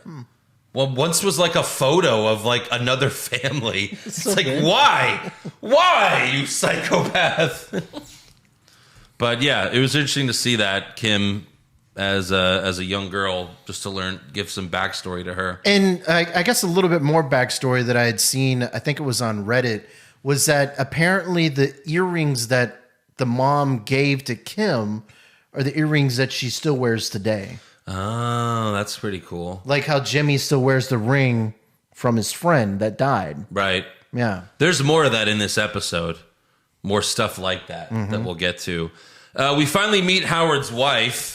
Well, once was like a photo of like another family. It's like, why? Why, you psychopath? But yeah, it was interesting to see that Kim as a young girl, just to give some backstory to her. And I guess a little bit more backstory that I had seen, I think it was on Reddit, was that apparently the earrings that the mom gave to Kim are the earrings that she still wears today. Oh, that's pretty cool. Like how Jimmy still wears the ring from his friend that died. Right. Yeah. There's more of that in this episode. More stuff like that that we'll get to. We finally meet Howard's wife,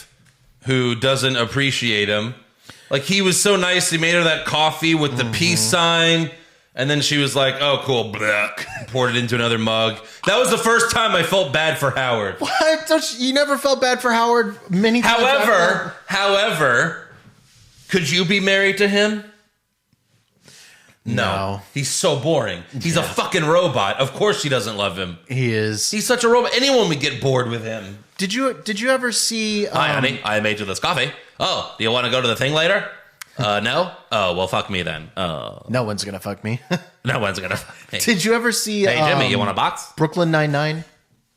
who doesn't appreciate him. Like, he was so nice. He made her that coffee with the peace sign. And then she was like, oh, cool. Blah, poured it into another mug. That was the first time I felt bad for Howard. What? You never felt bad for Howard many times? However, could you be married to him? No. He's so boring. He's a fucking robot. Of course she doesn't love him. He is. He's such a robot. Anyone would get bored with him. Did you ever see... Hi, honey. I made you this coffee. Oh, do you want to go to the thing later? No? Oh, well, fuck me then. No one's going to fuck me. No one's going to fuck me. Did you ever see... Hey, Jimmy, you want a box? Brooklyn Nine-Nine?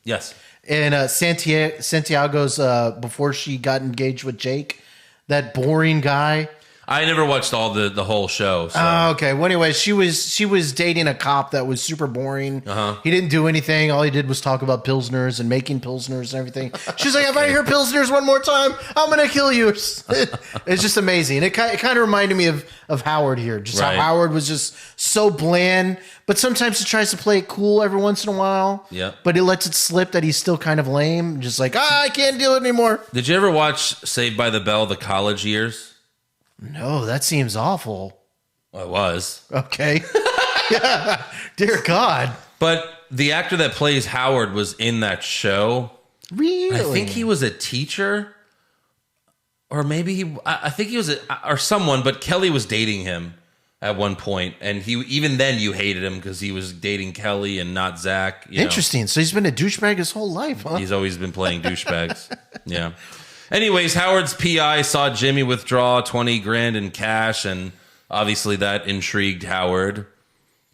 Yes. And Santiago's, before she got engaged with Jake, that boring guy... I never watched all the whole show. So. Okay. Well, anyway, she was dating a cop that was super boring. He didn't do anything. All he did was talk about Pilsners and making Pilsners and everything. She's like, if I hear Pilsners one more time, I'm going to kill you. It's just amazing. It kind of reminded me of Howard here. Just how Howard was just so bland, but sometimes he tries to play it cool every once in a while. Yeah. But he lets it slip that he's still kind of lame. Just like, I can't do it anymore. Did you ever watch Saved by the Bell, the college years? No, that seems awful. Well, it was. Okay. Yeah. Dear God. But the actor that plays Howard was in that show. Really? I think he was a teacher. Or maybe I think he was or someone, but Kelly was dating him at one point, and even then you hated him because he was dating Kelly and not Zach. Interesting. So he's been a douchebag his whole life, huh? He's always been playing douchebags. Yeah. Anyways, Howard's PI saw Jimmy withdraw $20,000 in cash, and obviously that intrigued Howard.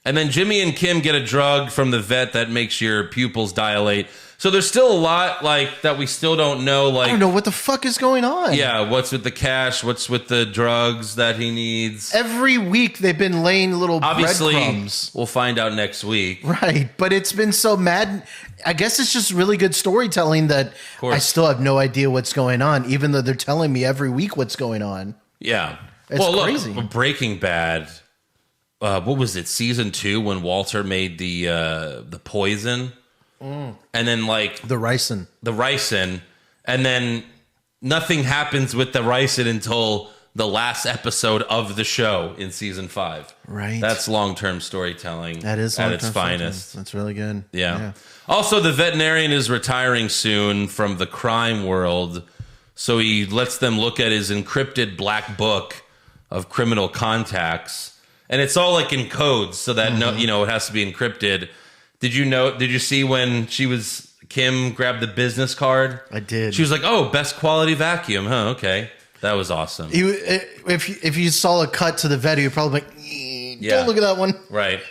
And then Jimmy and Kim get a drug from the vet that makes your pupils dilate. So there's still a lot like that we still don't know. Like, I don't know what the fuck is going on. Yeah, what's with the cash? What's with the drugs that he needs? Every week they've been laying little breadcrumbs. We'll find out next week. Right, but it's been so mad. I guess it's just really good storytelling that I still have no idea what's going on, even though they're telling me every week what's going on. Yeah. It's crazy. Look, Breaking Bad, what was it, season 2 when Walter made the poison? And then like the ricin, and then nothing happens with the ricin until the last episode of the show in season 5. Right. That's long-term storytelling. That is at its finest. That's really good. Yeah. Also, the veterinarian is retiring soon from the crime world, so he lets them look at his encrypted black book of criminal contacts, and it's all like in codes, so that it has to be encrypted. Did you see when Kim grabbed the business card? I did. She was like, "Oh, best quality vacuum, huh? Okay." That was awesome. If you saw a cut to the vet, you'd probably be like, don't look at that one. Right.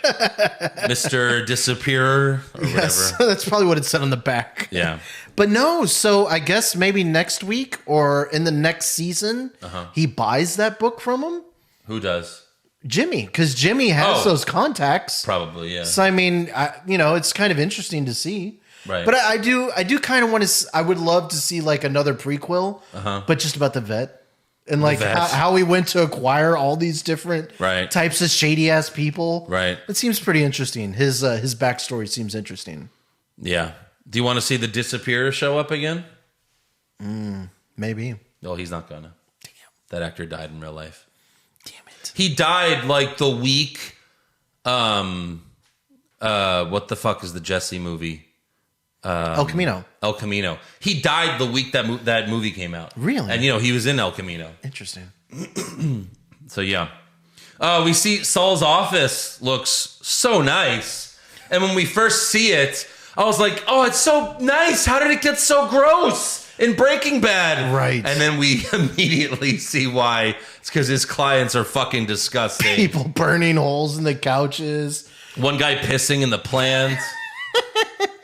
Mr. Disappearer or yes, whatever. That's probably what it said on the back. Yeah. But no, so I guess maybe next week or in the next season, he buys that book from him. Who does? Jimmy, because Jimmy has those contacts. Probably, yeah. So, I mean, it's kind of interesting to see. Right. But I do kind of want to, I would love to see like another prequel, but just about the vet. And like how he went to acquire all these different types of shady ass people. Right. It seems pretty interesting. His backstory seems interesting. Yeah. Do you want to see the Disappearer show up again? Maybe. No, he's not gonna. Damn. That actor died in real life. Damn it. He died like the week. What the fuck is the Jesse movie? El Camino. El Camino. He died the week that movie came out. Really? And he was in El Camino. Interesting. So yeah. We see Saul's office looks so nice. And when we first see it, I was like, oh, it's so nice. How did it get so gross in Breaking Bad? Right. And then we immediately see why. It's because his clients are fucking disgusting. People burning holes in the couches. One guy pissing in the plants.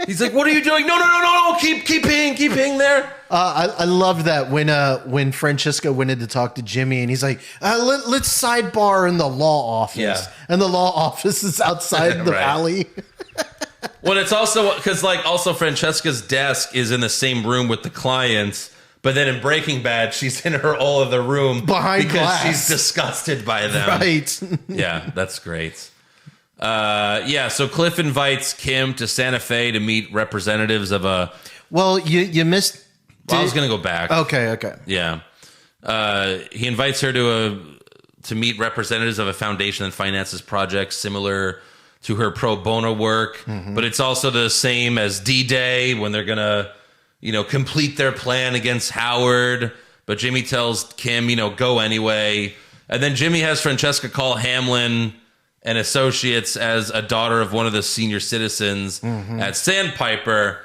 He's like, what are you doing? No. Keep peeing there. I love that when Francesca went in to talk to Jimmy and he's like, let's sidebar in the law office. Yeah. And the law office is outside the Right. alley. Well, it's also because also Francesca's desk is in the same room with the clients, but then in Breaking Bad, she's in her all other room Behind because glass. she's disgusted by them. Right. Yeah, that's great. So Cliff invites Kim to Santa Fe to meet representatives of a. Well, you missed. I was going to go back. Okay. Yeah, he invites her to meet representatives of a foundation that finances projects similar to her pro bono work, but it's also the same as D-Day when they're gonna, complete their plan against Howard. But Jimmy tells Kim, go anyway. And then Jimmy has Francesca call Hamlin and Associates as a daughter of one of the senior citizens at Sandpiper.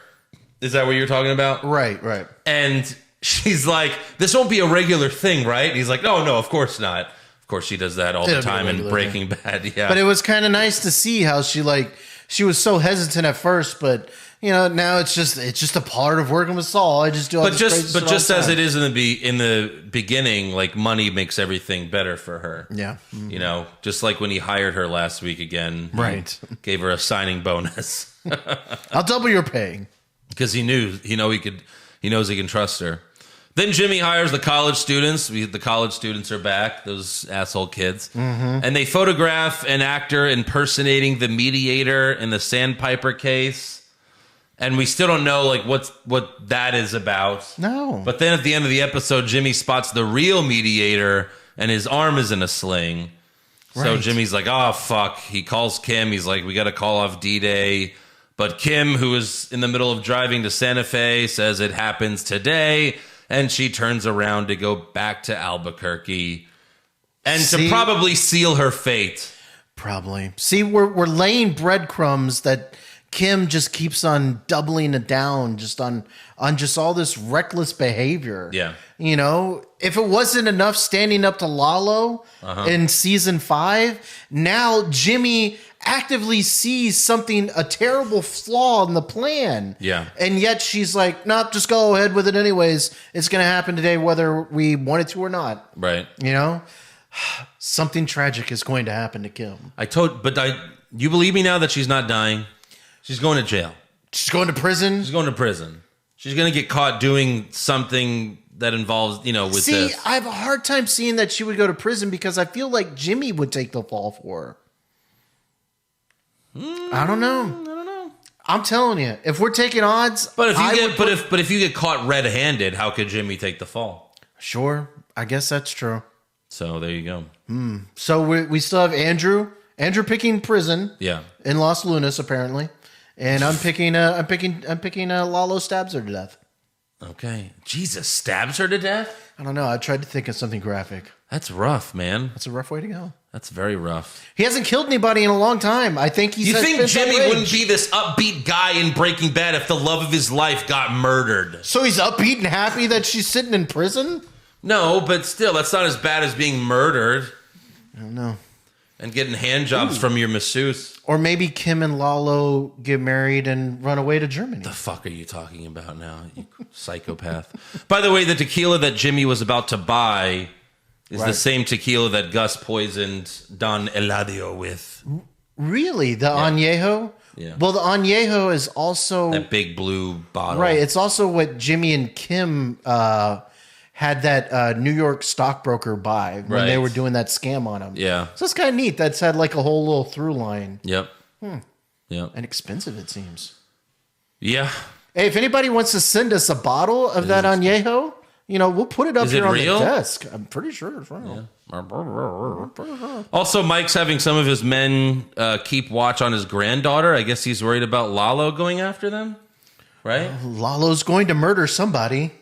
Is that what you're talking about? Right. And she's like, this won't be a regular thing, right? And he's like, no, of course not. Of course, she does that all the time in Breaking Bad. Yeah, but it was kind of nice to see how she was so hesitant at first, but now it's just a part of working with Saul. I just do. But just as it is in the beginning, like money makes everything better for her. Yeah, just like when he hired her last week again, right? Gave her a signing bonus. I'll double your pay because he knows he can trust her. Then Jimmy hires the college students. The college students are back, those asshole kids. And they photograph an actor impersonating the mediator in the Sandpiper case. And we still don't know what that is about. No. But then at the end of the episode, Jimmy spots the real mediator and his arm is in a sling. So Right. Jimmy's like, oh, fuck. He calls Kim. He's like, we got to call off D-Day. But Kim, who is in the middle of driving to Santa Fe, says it happens today. And she turns around to go back to Albuquerque and to probably seal her fate. Probably. See, we're laying breadcrumbs that Kim just keeps on doubling it down just on just all this reckless behavior. Yeah. If it wasn't enough standing up to Lalo in season 5, now Jimmy actively sees a terrible flaw in the plan. Yeah. And yet she's like, nope, just go ahead with it anyways. It's going to happen today whether we want it to or not. Right. Something tragic is going to happen to Kim. You believe me now that she's not dying? She's going to jail. She's going to prison? She's going to prison. She's going to get caught doing something that involves, with See, this. I have a hard time seeing that she would go to prison because I feel like Jimmy would take the fall for her. I don't know. I'm telling you, if we're taking odds, But if you get caught red-handed, how could Jimmy take the fall? Sure, I guess that's true. So there you go. So we still have Andrew picking prison. Yeah. In Los Lunas apparently, and I'm picking Lalo stabs her to death. Okay. Jesus stabs her to death? I don't know. I tried to think of something graphic. That's rough, man. That's a rough way to go. That's very rough. He hasn't killed anybody in a long time. I think he's. You think Jimmy wouldn't be this upbeat guy in Breaking Bad if the love of his life got murdered? So he's upbeat and happy that she's sitting in prison? No, but still, that's not as bad as being murdered. I don't know. And getting hand jobs from your masseuse. Or maybe Kim and Lalo get married and run away to Germany. The fuck are you talking about now, you psychopath? By the way, the tequila that Jimmy was about to buy is the same tequila that Gus poisoned Don Eladio with. Really? The Añejo? Yeah. Well, the Añejo is also... That big blue bottle. Right. It's also what Jimmy and Kim had that New York stockbroker buy when they were doing that scam on him. Yeah. So it's kind of neat. That's had like a whole little through line. Yep. Yep. And expensive, it seems. Yeah. Hey, if anybody wants to send us a bottle of that Añejo, we'll put it up here on real? the desk. I'm pretty sure it's real. Yeah. Also, Mike's having some of his men keep watch on his granddaughter. I guess he's worried about Lalo going after them, right? Lalo's going to murder somebody.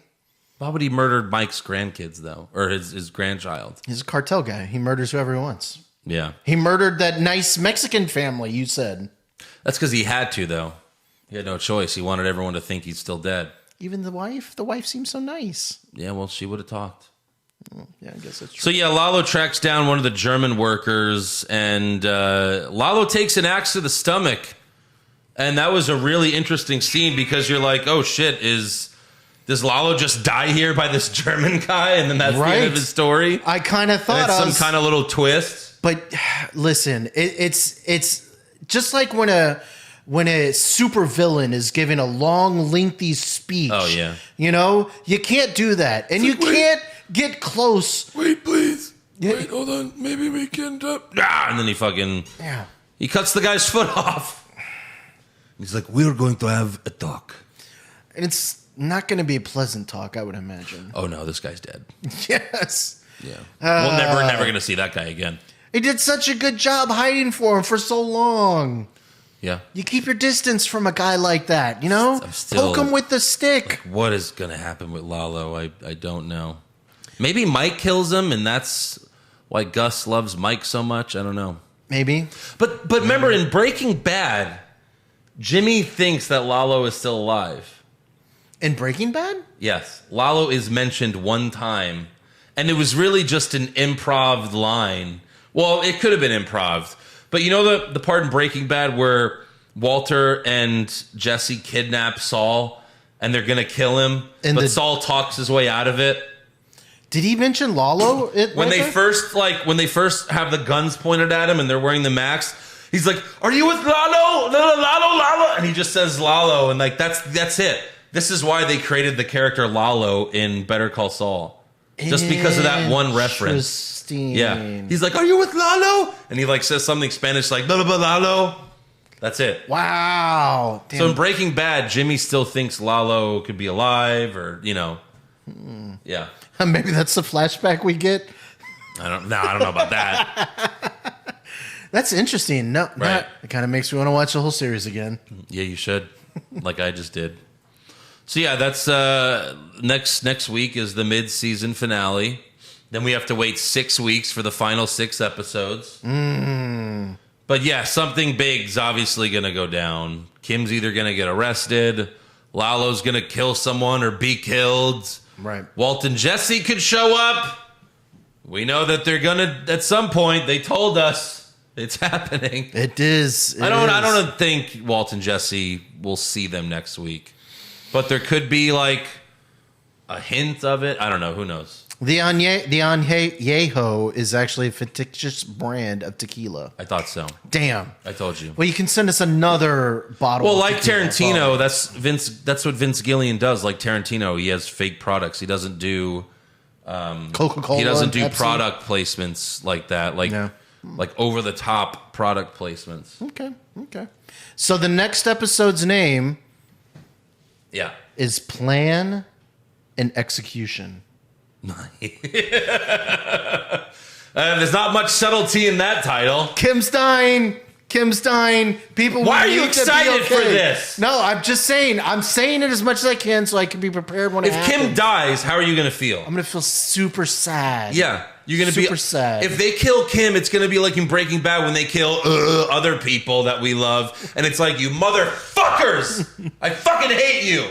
Why would he murder Mike's grandkids, though? Or his grandchild? He's a cartel guy. He murders whoever he wants. Yeah. He murdered that nice Mexican family, you said. That's because he had to, though. He had no choice. He wanted everyone to think he's still dead. Even the wife? The wife seems so nice. Yeah, well, she would have talked. Yeah, I guess that's true. So, yeah, Lalo tracks down one of the German workers, and Lalo takes an axe to the stomach. And that was a really interesting scene because you're like, oh, shit, does Lalo just die here by this German guy? And then that's the end of his story? I kind of thought it's some kind of little twist. But listen, it's just like when a supervillain is given a long, lengthy speech. Oh, yeah. You know, you can't do that. And you can't get close. Wait, please. Wait, hold on. Maybe we can... and then he fucking... Yeah. He cuts the guy's foot off. He's like, we're going to have a talk. And it's not going to be a pleasant talk, I would imagine. Oh, no, this guy's dead. Yes. Yeah. We're never going to see that guy again. He did such a good job hiding for him for so long. Yeah. You keep your distance from a guy like that, you know? Poke him with the stick. Like, what is going to happen with Lalo? I don't know. Maybe Mike kills him, and that's why Gus loves Mike so much. I don't know. Maybe. But remember, in Breaking Bad, Jimmy thinks that Lalo is still alive. In Breaking Bad? Yes. Lalo is mentioned one time, and it was really just an improv line. Well, it could have been improv. But you know the part in Breaking Bad where Walter and Jesse kidnap Saul, and they're going to kill him, but Saul talks his way out of it? Did he mention Lalo? When they first have the guns pointed at him and they're wearing the masks, he's like, "Are you with Lalo? Lalo?" And he just says Lalo, and like that's it. This is why they created the character Lalo in Better Call Saul, just because of that one reference. Yeah, he's like, "Are you with Lalo?" And he like says something Spanish like "blah, blah, blah, Lalo." That's it. Wow. Damn. So in Breaking Bad, Jimmy still thinks Lalo could be alive, or yeah. Maybe that's the flashback we get. I don't know about that. That's interesting. No, right. It kind of makes me want to watch the whole series again. Yeah, you should, like I just did. So yeah, that's next week is the mid-season finale. Then we have to wait 6 weeks for the final 6 episodes. But yeah, something big's obviously going to go down. Kim's either going to get arrested, Lalo's going to kill someone or be killed. Right. Walt and Jesse could show up. We know that they're going to, at some point, they told us it's happening. It is. I don't think Walt and Jesse will see them next week. But there could be like a hint of it. I don't know. Who knows? The Añejo is actually a fictitious brand of tequila. I thought so. Damn. I told you. Well, you can send us another bottle. Well, like Tarantino, that's what Vince Gilligan does. Like Tarantino, he has fake products. He doesn't do Coca-Cola. He doesn't do Pepsi. Product placements like that. Like over the top product placements. Okay. So the next episode's name is Plan and Execution. There's not much subtlety in that title. Kim's dying. People. Why are you excited for this? No, I'm just saying. I'm saying it as much as I can so I can be prepared when it happens. If Kim dies, how are you going to feel? I'm going to feel super sad. Yeah, you're going to be super sad. If they kill Kim, it's going to be like in Breaking Bad when they kill other people that we love, and it's like, you motherfuckers! I fucking hate you.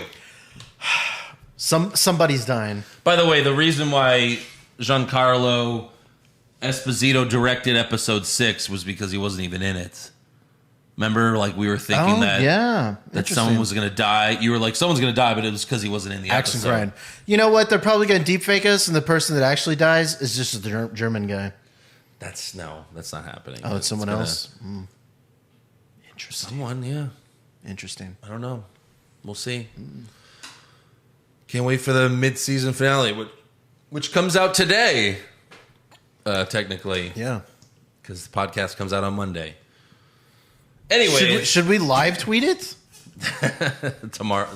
Somebody's dying. By the way, the reason why Giancarlo Esposito directed episode 6 was because he wasn't even in it. Remember, like we were thinking that someone was going to die. You were like, someone's going to die, but it was because he wasn't in the episode. Grind. You know what? They're probably going to deepfake us, and the person that actually dies is just a German guy. That's not happening. Oh, it's someone else? Interesting. Someone, yeah. Interesting. I don't know. We'll see. Can't wait for the mid-season finale, which comes out today, technically. Yeah. Because the podcast comes out on Monday. Anyway. Should we live tweet it? tomorrow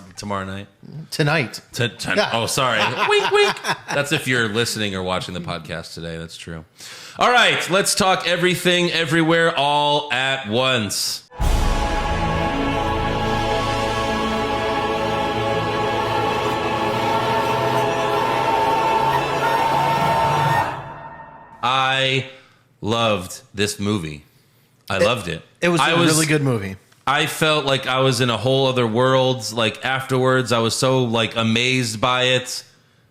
night? Tonight. Oh, sorry. Wink, wink. That's if you're listening or watching the podcast today. That's true. All right. Let's talk everything, everywhere, all at once. I loved this movie. I loved it. It was a really good movie. I felt like I was in a whole other world. Like afterwards, I was so like amazed by it.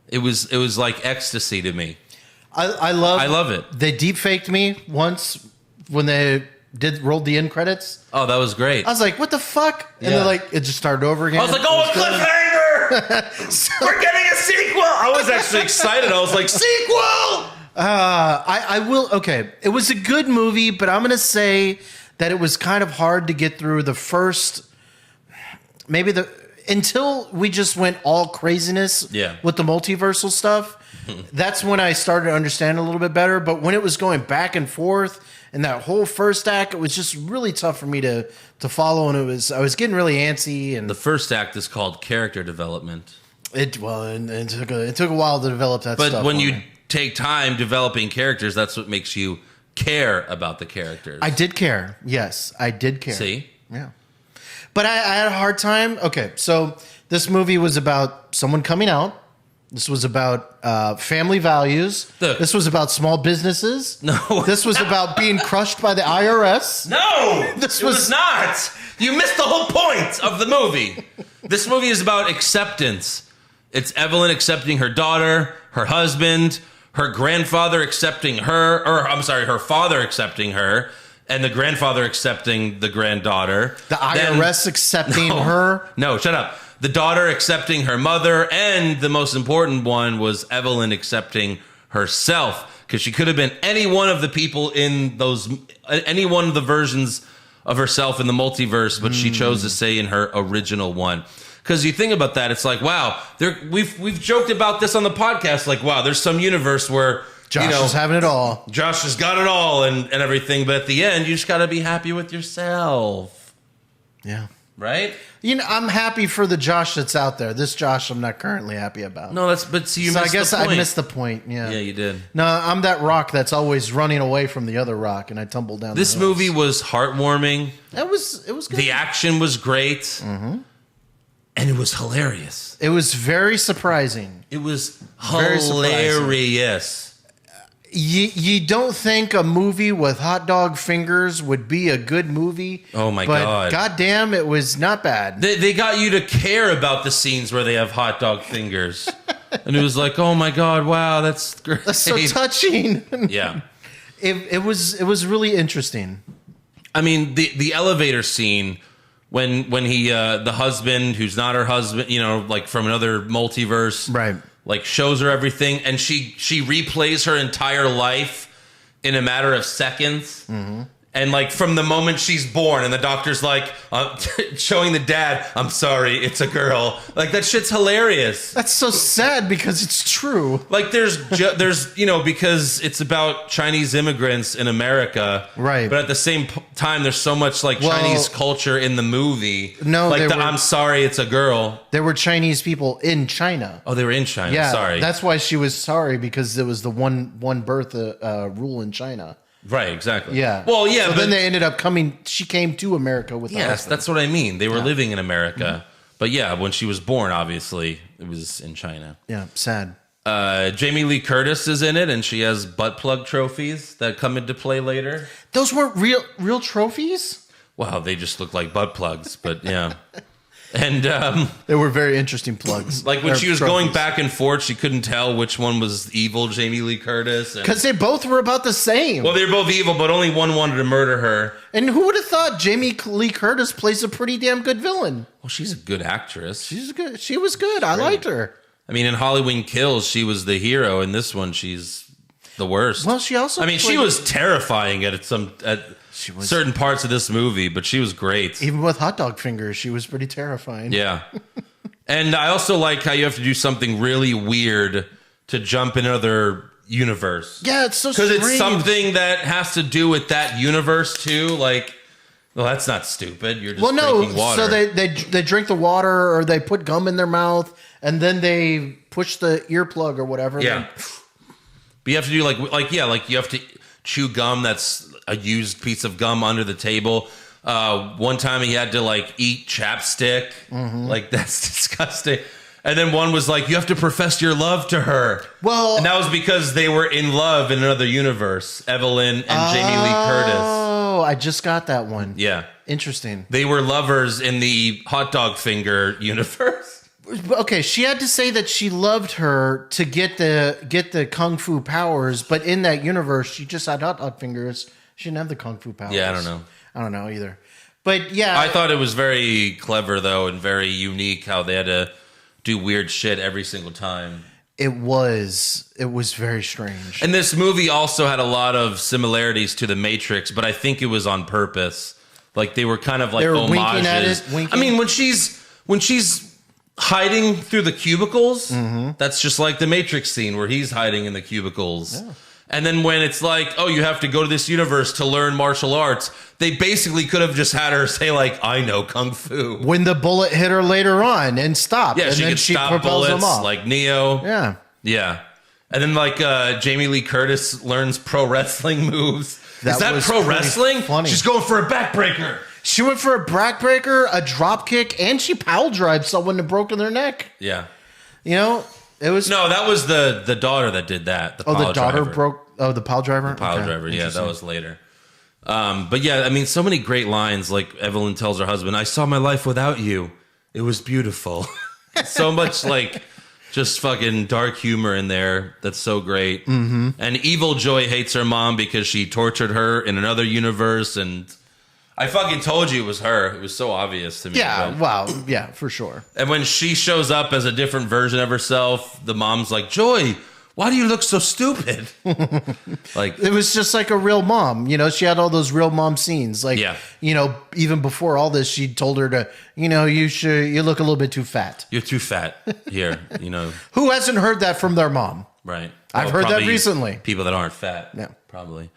It was like ecstasy to me. I love it. They deep faked me once when they rolled the end credits. Oh, that was great. I was like, what the fuck? And then like it just started over again. I was like, oh, a cliffhanger! We're getting a sequel! I was actually excited. I was like, sequel! I will. Okay, it was a good movie, but I'm gonna say that it was kind of hard to get through the first, until we just went all craziness with the multiversal stuff. That's when I started to understand a little bit better. But when it was going back and forth and that whole first act, it was just really tough for me to follow. And I was getting really antsy. And the first act is called character development. It took a while to develop that stuff. But when you take time developing characters, that's what makes you care about the characters. I did care. Yes, I did care. See? Yeah. But I had a hard time. Okay, so this movie was about someone coming out. This was about family values. This was about small businesses. No. This was about being crushed by the IRS. No! It was not! You missed the whole point of the movie. This movie is about acceptance. It's Evelyn accepting her daughter, her husband, her grandfather accepting her, her father accepting her, and the grandfather accepting the granddaughter. The IRS accepting her? No, shut up. The daughter accepting her mother, and the most important one was Evelyn accepting herself, because she could have been any one of the people in any one of the versions of herself in the multiverse, but she chose to stay in her original one. Because you think about that, it's like, wow, we've joked about this on the podcast, like, wow, there's some universe where Josh is having it all. Josh has got it all and everything, but at the end, you just got to be happy with yourself. Yeah. Right? I'm happy for the Josh that's out there. This Josh I'm not currently happy about. No, I guess I missed the point. Yeah. Yeah, you did. No, I'm that rock that's always running away from the other rock, and I tumble down. This movie was heartwarming. It was good. The action was great. Mm-hmm. And it was hilarious. It was very surprising. It was hilarious. You don't think a movie with hot dog fingers would be a good movie? Oh my But God. goddamn, it was not bad. They got you to care about the scenes where they have hot dog fingers. And it was like, oh my God, wow, that's great. That's so touching. Yeah. It was really interesting. I mean, the elevator scene when he the husband who's not her husband, like from another multiverse. Right. Like shows her everything, and she replays her entire life in a matter of seconds. Mm-hmm. And like from the moment she's born, and the doctor's like showing the dad, "I'm sorry, it's a girl." Like that shit's hilarious. That's so sad because it's true. Like there's because it's about Chinese immigrants in America, right? But at the same time, there's so much Chinese culture in the movie. No, I'm sorry, it's a girl. There were Chinese people in China. Oh, they were in China. Yeah, sorry. That's why she was sorry, because there was the one birth rule in China. Right, exactly. Yeah. Well, yeah. So then they ended up coming. She came to America with. Yes, that's what I mean. They were living in America, but yeah, when she was born, obviously it was in China. Yeah, sad. Jamie Lee Curtis is in it, and she has butt plug trophies that come into play later. Those weren't real trophies. Wow, they just look like butt plugs, but yeah. And they were very interesting plugs. Like when she was going back and forth, she couldn't tell which one was evil, Jamie Lee Curtis. Because they both were about the same. Well, they were both evil, but only one wanted to murder her. And who would have thought Jamie Lee Curtis plays a pretty damn good villain? Well, she's a good actress. She's good. She was good. I liked her. I mean, in Halloween Kills, she was the hero. In this one, she's the worst. Well, she also. She was terrifying at certain parts of this movie, but she was great. Even with hot dog fingers, she was pretty terrifying. Yeah. And I also like how you have to do something really weird to jump in another universe. Yeah, it's so strange. Because it's something that has to do with that universe too. Like, well, that's not stupid. You're just drinking water. So they drink the water, or they put gum in their mouth, and then they push the earplug or whatever. Yeah. But you have to do like you have to chew gum that's a used piece of gum under the table. One time he had to eat chapstick. Mm-hmm. Like, that's disgusting. And then one was like, you have to profess your love to her. Well, and that was because they were in love in another universe. Evelyn and Jamie Lee Curtis. Oh, I just got that one. Yeah. Interesting. They were lovers in the hot dog finger universe. Okay, she had to say that she loved her to get the kung fu powers, but in that universe, she just had hot dog fingers. She didn't have the kung fu powers. Yeah, I don't know. I don't know either. But yeah. I thought it was very clever, though, and very unique how they had to do weird shit every single time. It was very strange. And this movie also had a lot of similarities to The Matrix, but I think it was on purpose. Like they were kind of like homages. Winking at it, winking. I mean, when she's hiding through the cubicles, that's just like the Matrix scene where he's hiding in the cubicles. Yeah. And then when it's like, oh, you have to go to this universe to learn martial arts, they basically could have just had her say like, I know kung fu. When the bullet hit her later on and stopped. Yeah, and she then could stop bullets like Neo. Yeah. Yeah. And then like Jamie Lee Curtis learns pro wrestling moves. Is that pro wrestling? Funny. She's going for a backbreaker. She went for a backbreaker, a drop kick, and she pile drived someone that broke their neck. Yeah. You know, it was... No, that was the daughter that did that. The daughter broke... Oh, the pile driver? The pile driver, yeah, that was later. But yeah, I mean, so many great lines. Like Evelyn tells her husband, I saw my life without you. It was beautiful. So much like just fucking dark humor in there. That's so great. Mm-hmm. And Evil Joy hates her mom because she tortured her in another universe. And I fucking told you it was her. It was so obvious to me. Yeah, wow. Yeah, for sure. And when she shows up as a different version of herself, the mom's like, Joy, why do you look so stupid? Like it was just like a real mom. You know, she had all those real mom scenes. Like, yeah. You know, even before all this, she told her to, you know, you look a little bit too fat. You're too fat here, you know. Who hasn't heard that from their mom? Right. I've heard that recently. People that aren't fat. Yeah. Probably.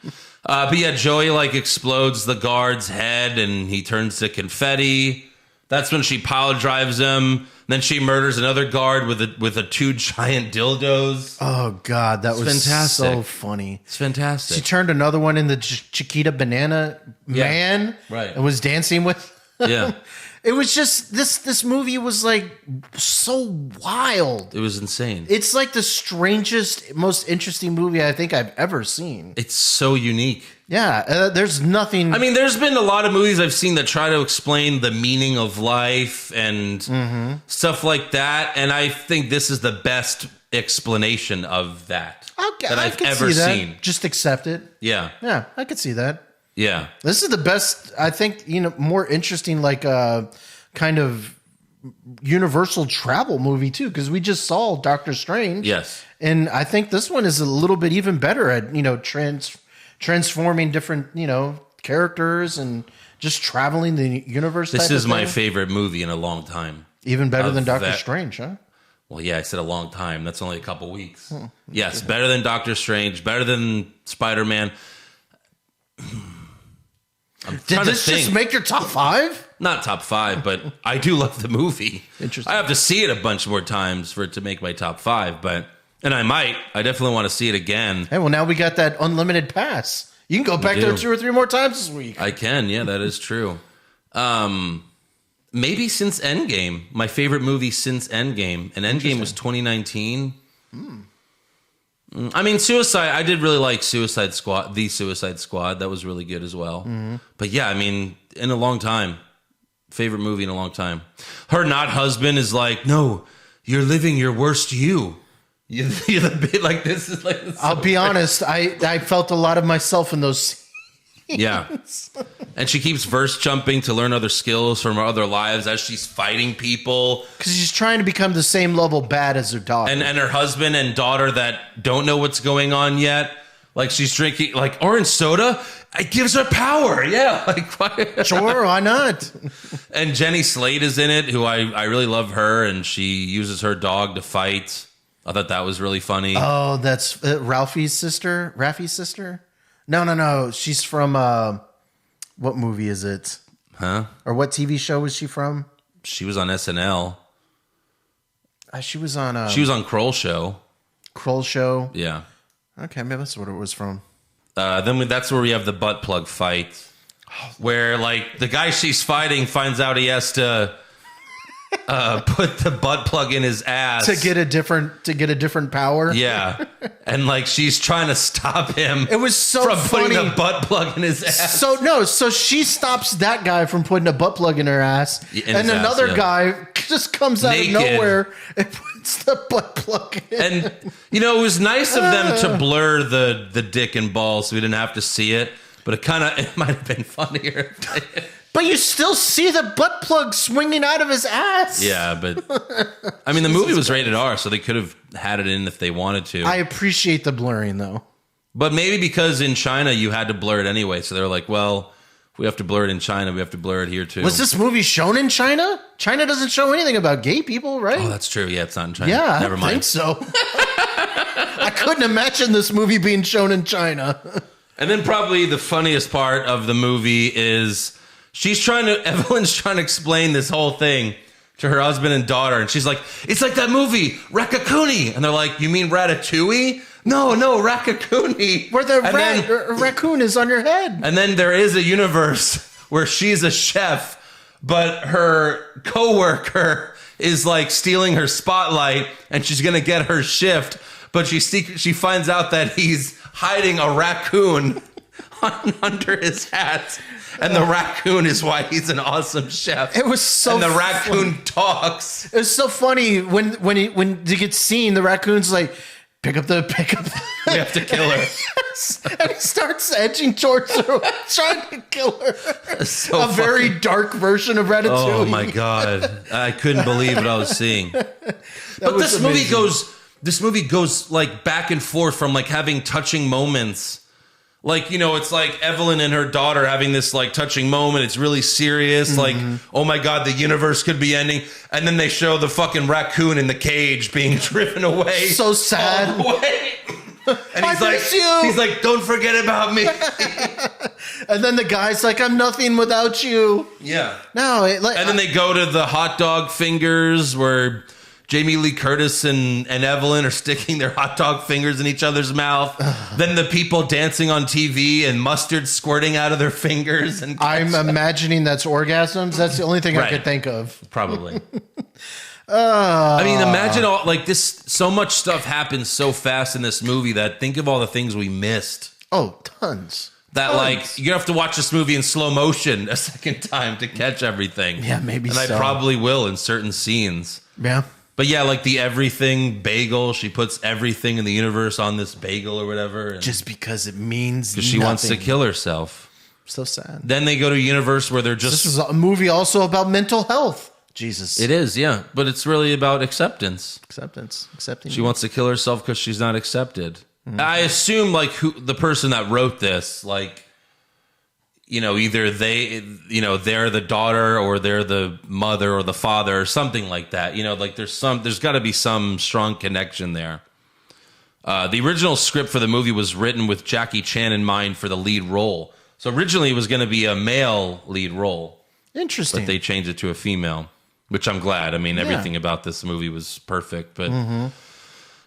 But yeah, Joey like explodes the guard's head and he turns to confetti. That's when she pile drives him. Then she murders another guard with the two giant dildos. Oh God, that was fantastic. So funny. It's fantastic. She turned another one in the Chiquita Banana Man, right? And was dancing with. Yeah, it was just this movie was like so wild. It was insane. It's like the strangest, most interesting movie I think I've ever seen. It's so unique. Yeah, there's nothing. I mean, there's been a lot of movies I've seen that try to explain the meaning of life and stuff like that, and I think this is the best explanation of that that I've ever seen. Just accept it. Yeah, yeah, I could see that. Yeah, this is the best. I think more interesting, like kind of universal travel movie too, because we just saw Doctor Strange. Yes, and I think this one is a little bit even better at transforming different, characters and just traveling the universe. This is my favorite movie in a long time. Even better than Doctor Strange, huh? Well, yeah, I said a long time. That's only a couple weeks. Yes, better than Doctor Strange, better than Spider-Man. Did this just make your top 5? Not top 5, but I do love the movie. Interesting. I have to see it a bunch more times for it to make my top 5, and I might. I definitely want to see it again. Hey, well, now we got that unlimited pass. You can go back there 2 or 3 more times this week. I can. Yeah, that is true. Maybe since Endgame. My favorite movie since Endgame. And Endgame was 2019. I mean, I did really like Suicide Squad. The Suicide Squad. That was really good as well. But yeah, I mean, in a long time. Favorite movie in a long time. Her not husband is like, no, you're living your worst you. You're the bit like this is like. I'll be honest. I felt a lot of myself in those scenes. Yeah, and she keeps verse jumping to learn other skills from her other lives as she's fighting people. Because she's trying to become the same level bad as her daughter, and her husband and daughter that don't know what's going on yet. Like she's drinking like orange soda. It gives her power. Yeah, like why? Sure, why not? And Jenny Slate is in it, who I really love her, and she uses her dog to fight. I thought that was really funny. Oh, that's Ralphie's sister? Raffy's sister? No. She's from, what movie is it? Huh? Or what TV show was she from? She was on SNL. She was on... she was on Kroll Show. Kroll Show? Yeah. Okay, maybe that's what it was from. Then that's where we have the butt plug fight. Where, like, the guy she's fighting finds out he has to... put the butt plug in his ass to get a different power. Yeah, and like she's trying to stop him. It was so from funny. putting a butt plug in his ass. So she stops that guy from putting a butt plug in her ass, and another guy just comes out naked. of nowhere and puts the butt plug in. And it was nice of them to blur the dick and balls so we didn't have to see it. But it might have been funnier. But you still see the butt plug swinging out of his ass. Yeah, but I mean, the movie was rated R, so they could have had it in if they wanted to. I appreciate the blurring, though. But maybe because in China you had to blur it anyway, so they're like, well, if we have to blur it in China, we have to blur it here too. Was this movie shown in China? China doesn't show anything about gay people, right? Oh, that's true. Yeah, it's not in China. Yeah, Never mind. I think so. I couldn't imagine this movie being shown in China. And then probably the funniest part of the movie is Evelyn's trying to explain this whole thing to her husband and daughter. And she's like, it's like that movie, Ratatouille. And they're like, you mean Ratatouille? No, Ratatouille. Where the raccoon is on your head. And then there is a universe where she's a chef, but her coworker is like stealing her spotlight and she's going to get her shift. But she finds out that he's hiding a raccoon under his hat. And the raccoon is why he's an awesome chef. It was so And the funny. raccoon talks. It's so funny when he gets seen, the raccoon's like, pick up the. We have to kill her. Yes. And he starts edging towards her, trying to kill her. So a very dark version of Ratatouille. Oh my God. I couldn't believe what I was seeing. But was this movie goes like back and forth from like having touching moments. Like, it's like Evelyn and her daughter having this like touching moment. It's really serious. Like, oh my God, the universe could be ending. And then they show the fucking raccoon in the cage being driven away. So sad. All the way. And he's like, don't forget about me. And then the guy's like, I'm nothing without you. Yeah. No. And then they go to the hot dog fingers where Jamie Lee Curtis and Evelyn are sticking their hot dog fingers in each other's mouth. Then the people dancing on TV and mustard squirting out of their fingers. And I'm imagining that's orgasms. That's the only thing I Right. could think of. Probably. I mean, imagine all like this. So much stuff happens so fast in this movie that think of all the things we missed. Oh, tons. That like you have to watch this movie in slow motion a second time to catch everything. Yeah, maybe and so. I probably will in certain scenes. Yeah. But yeah, like the everything bagel. She puts everything in the universe on this bagel or whatever. Just because it means because she wants to kill herself. So sad. Then they go to a universe where they're just... This is a movie also about mental health. Jesus. It is, yeah. But it's really about acceptance. Accepting. She wants to kill herself because she's not accepted. I assume like the person that wrote this, like... either they're the daughter or they're the mother or the father or something like that. Like there's got to be some strong connection there. The original script for the movie was written with Jackie Chan in mind for the lead role. So originally it was going to be a male lead role. Interesting. But they changed it to a female, which I'm glad. I mean, everything about this movie was perfect. But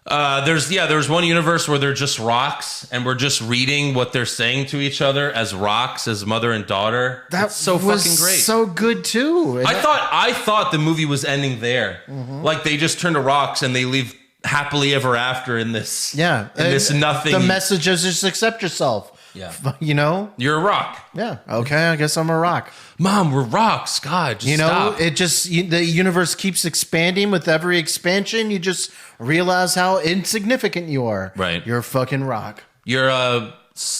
there's one universe where they're just rocks and we're just reading what they're saying to each other as rocks, as mother and daughter. That's so was fucking great. So good too. And I thought the movie was ending there. Like they just turn to rocks and they leave happily ever after in this. Yeah. In this nothing. The message is just accept yourself. Yeah. You're a rock. Yeah. Okay. I guess I'm a rock. Mom, we're rocks. God, just stop. It just, the universe keeps expanding. With every expansion, you just realize how insignificant you are. Right. You're a fucking rock. You're a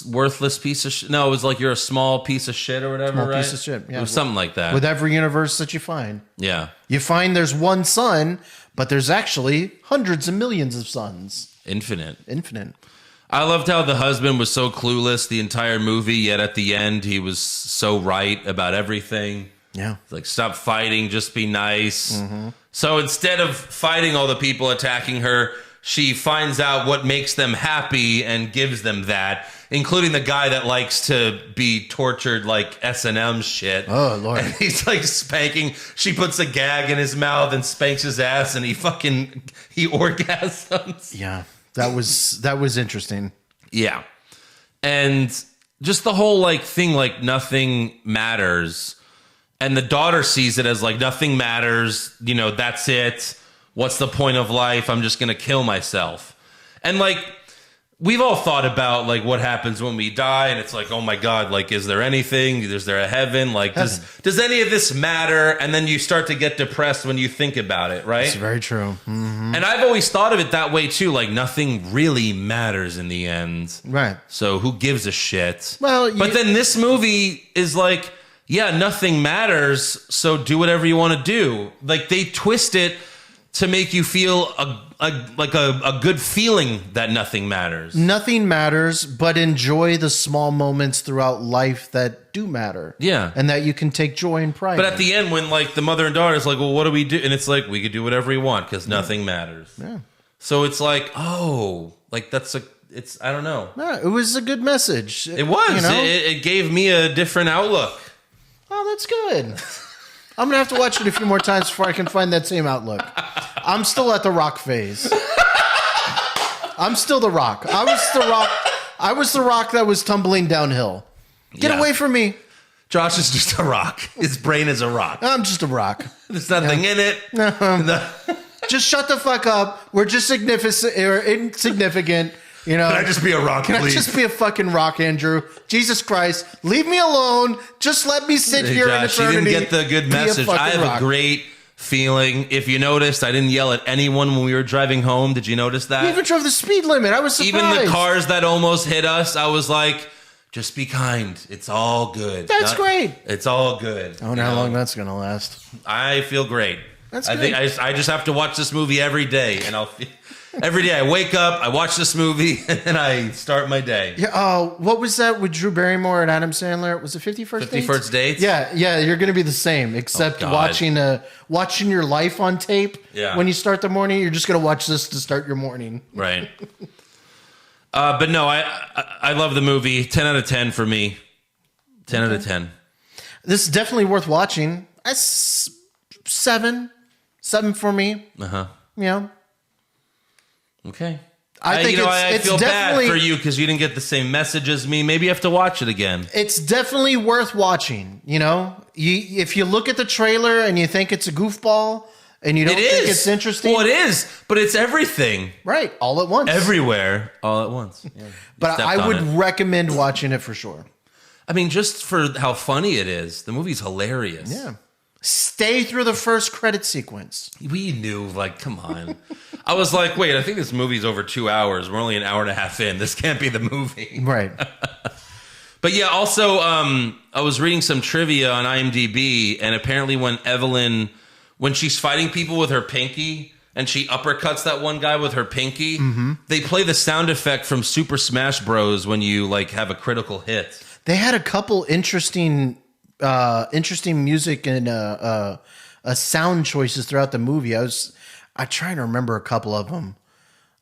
worthless piece of shit. No, it was like you're a small piece of shit or whatever, right? Piece of shit. Yeah. It was something like that. With every universe that you find. Yeah. You find there's one sun, but there's actually hundreds of millions of suns. Infinite. I loved how the husband was so clueless the entire movie, yet at the end he was so right about everything. Yeah. Like, stop fighting, just be nice. So instead of fighting all the people attacking her, she finds out what makes them happy and gives them that, including the guy that likes to be tortured like S&M shit. Oh, Lord. And he's like spanking. She puts a gag in his mouth and spanks his ass and he orgasms. Yeah. That was interesting. Yeah. And just the whole like thing, like nothing matters. And the daughter sees it as like nothing matters. You know, that's it. What's the point of life? I'm just going to kill myself. And like, we've all thought about like what happens when we die. And it's like, oh my God, like, is there anything? Is there a heaven? Like, does any of this matter? And then you start to get depressed when you think about it, right? It's very true. Mm-hmm. And I've always thought of it that way too. Like, nothing really matters in the end. Right. So who gives a shit? Well, but then this movie is like, yeah, nothing matters, so do whatever you want to do. Like, they twist it to make you feel a good feeling that nothing matters. Nothing matters, but enjoy the small moments throughout life that do matter. Yeah. And that you can take joy and pride But in. at the end, when like the mother and daughter is like, well, what do we do? And it's like, we could do whatever we want because nothing matters. Yeah. So it's like, oh, like I don't know. Yeah, it was a good message. It was. You know? It gave me a different outlook. Oh, that's good. I'm going to have to watch it a few more times before I can find that same outlook. I'm still at the Rock phase. I'm still the Rock. I was the Rock that was tumbling downhill. Get away from me. Josh is just a rock. His brain is a rock. I'm just a rock. There's nothing in it. Just shut the fuck up. We're just insignificant. You know, Can I just be a rock, Can please? I just be a fucking rock, Andrew? Jesus Christ, leave me alone. Just let me sit here in Josh, you eternity. didn't get the good message. I have a great feeling. If you noticed, I didn't yell at anyone when we were driving home. Did you notice that? You even drove the speed limit. I was surprised. Even the cars that almost hit us, I was like, just be kind. It's all good. That's great. It's all good. I wonder how long that's going to last. I feel great. That's I good. think I just have to watch this movie every day, and every day I wake up, I watch this movie, and I start my day. Yeah. What was that with Drew Barrymore and Adam Sandler? Was it 50 First Dates? 50 First Dates? Yeah. You're going to be the same, except watching your life on tape. Yeah. When you start the morning, you're just going to watch this to start your morning. Right. But no, I love the movie. 10 out of 10 for me. 10 out of 10. This is definitely worth watching. That's 7 for me. Uh-huh. Yeah. Okay. I think I it's feel definitely bad for you because you didn't get the same message as me. Maybe you have to watch it again. It's definitely worth watching. You know, if you look at the trailer and you think it's a goofball and you don't think it's interesting. Well, it is, but it's everything. Right. All at once. Everywhere. All at once. Yeah. But I would recommend watching it for sure. I mean, just for how funny it is. The movie's hilarious. Yeah. Stay through the first credit sequence. We knew, like, come on. I was like, wait, I think this movie's over 2 hours. We're only an hour and a half in. This can't be the movie. Right. But yeah, also, I was reading some trivia on IMDb, and apparently when she's fighting people with her pinky, and she uppercuts that one guy with her pinky, they play the sound effect from Super Smash Bros. When you, like, have a critical hit. They had a couple interesting music and sound choices throughout the movie. I trying to remember a couple of them.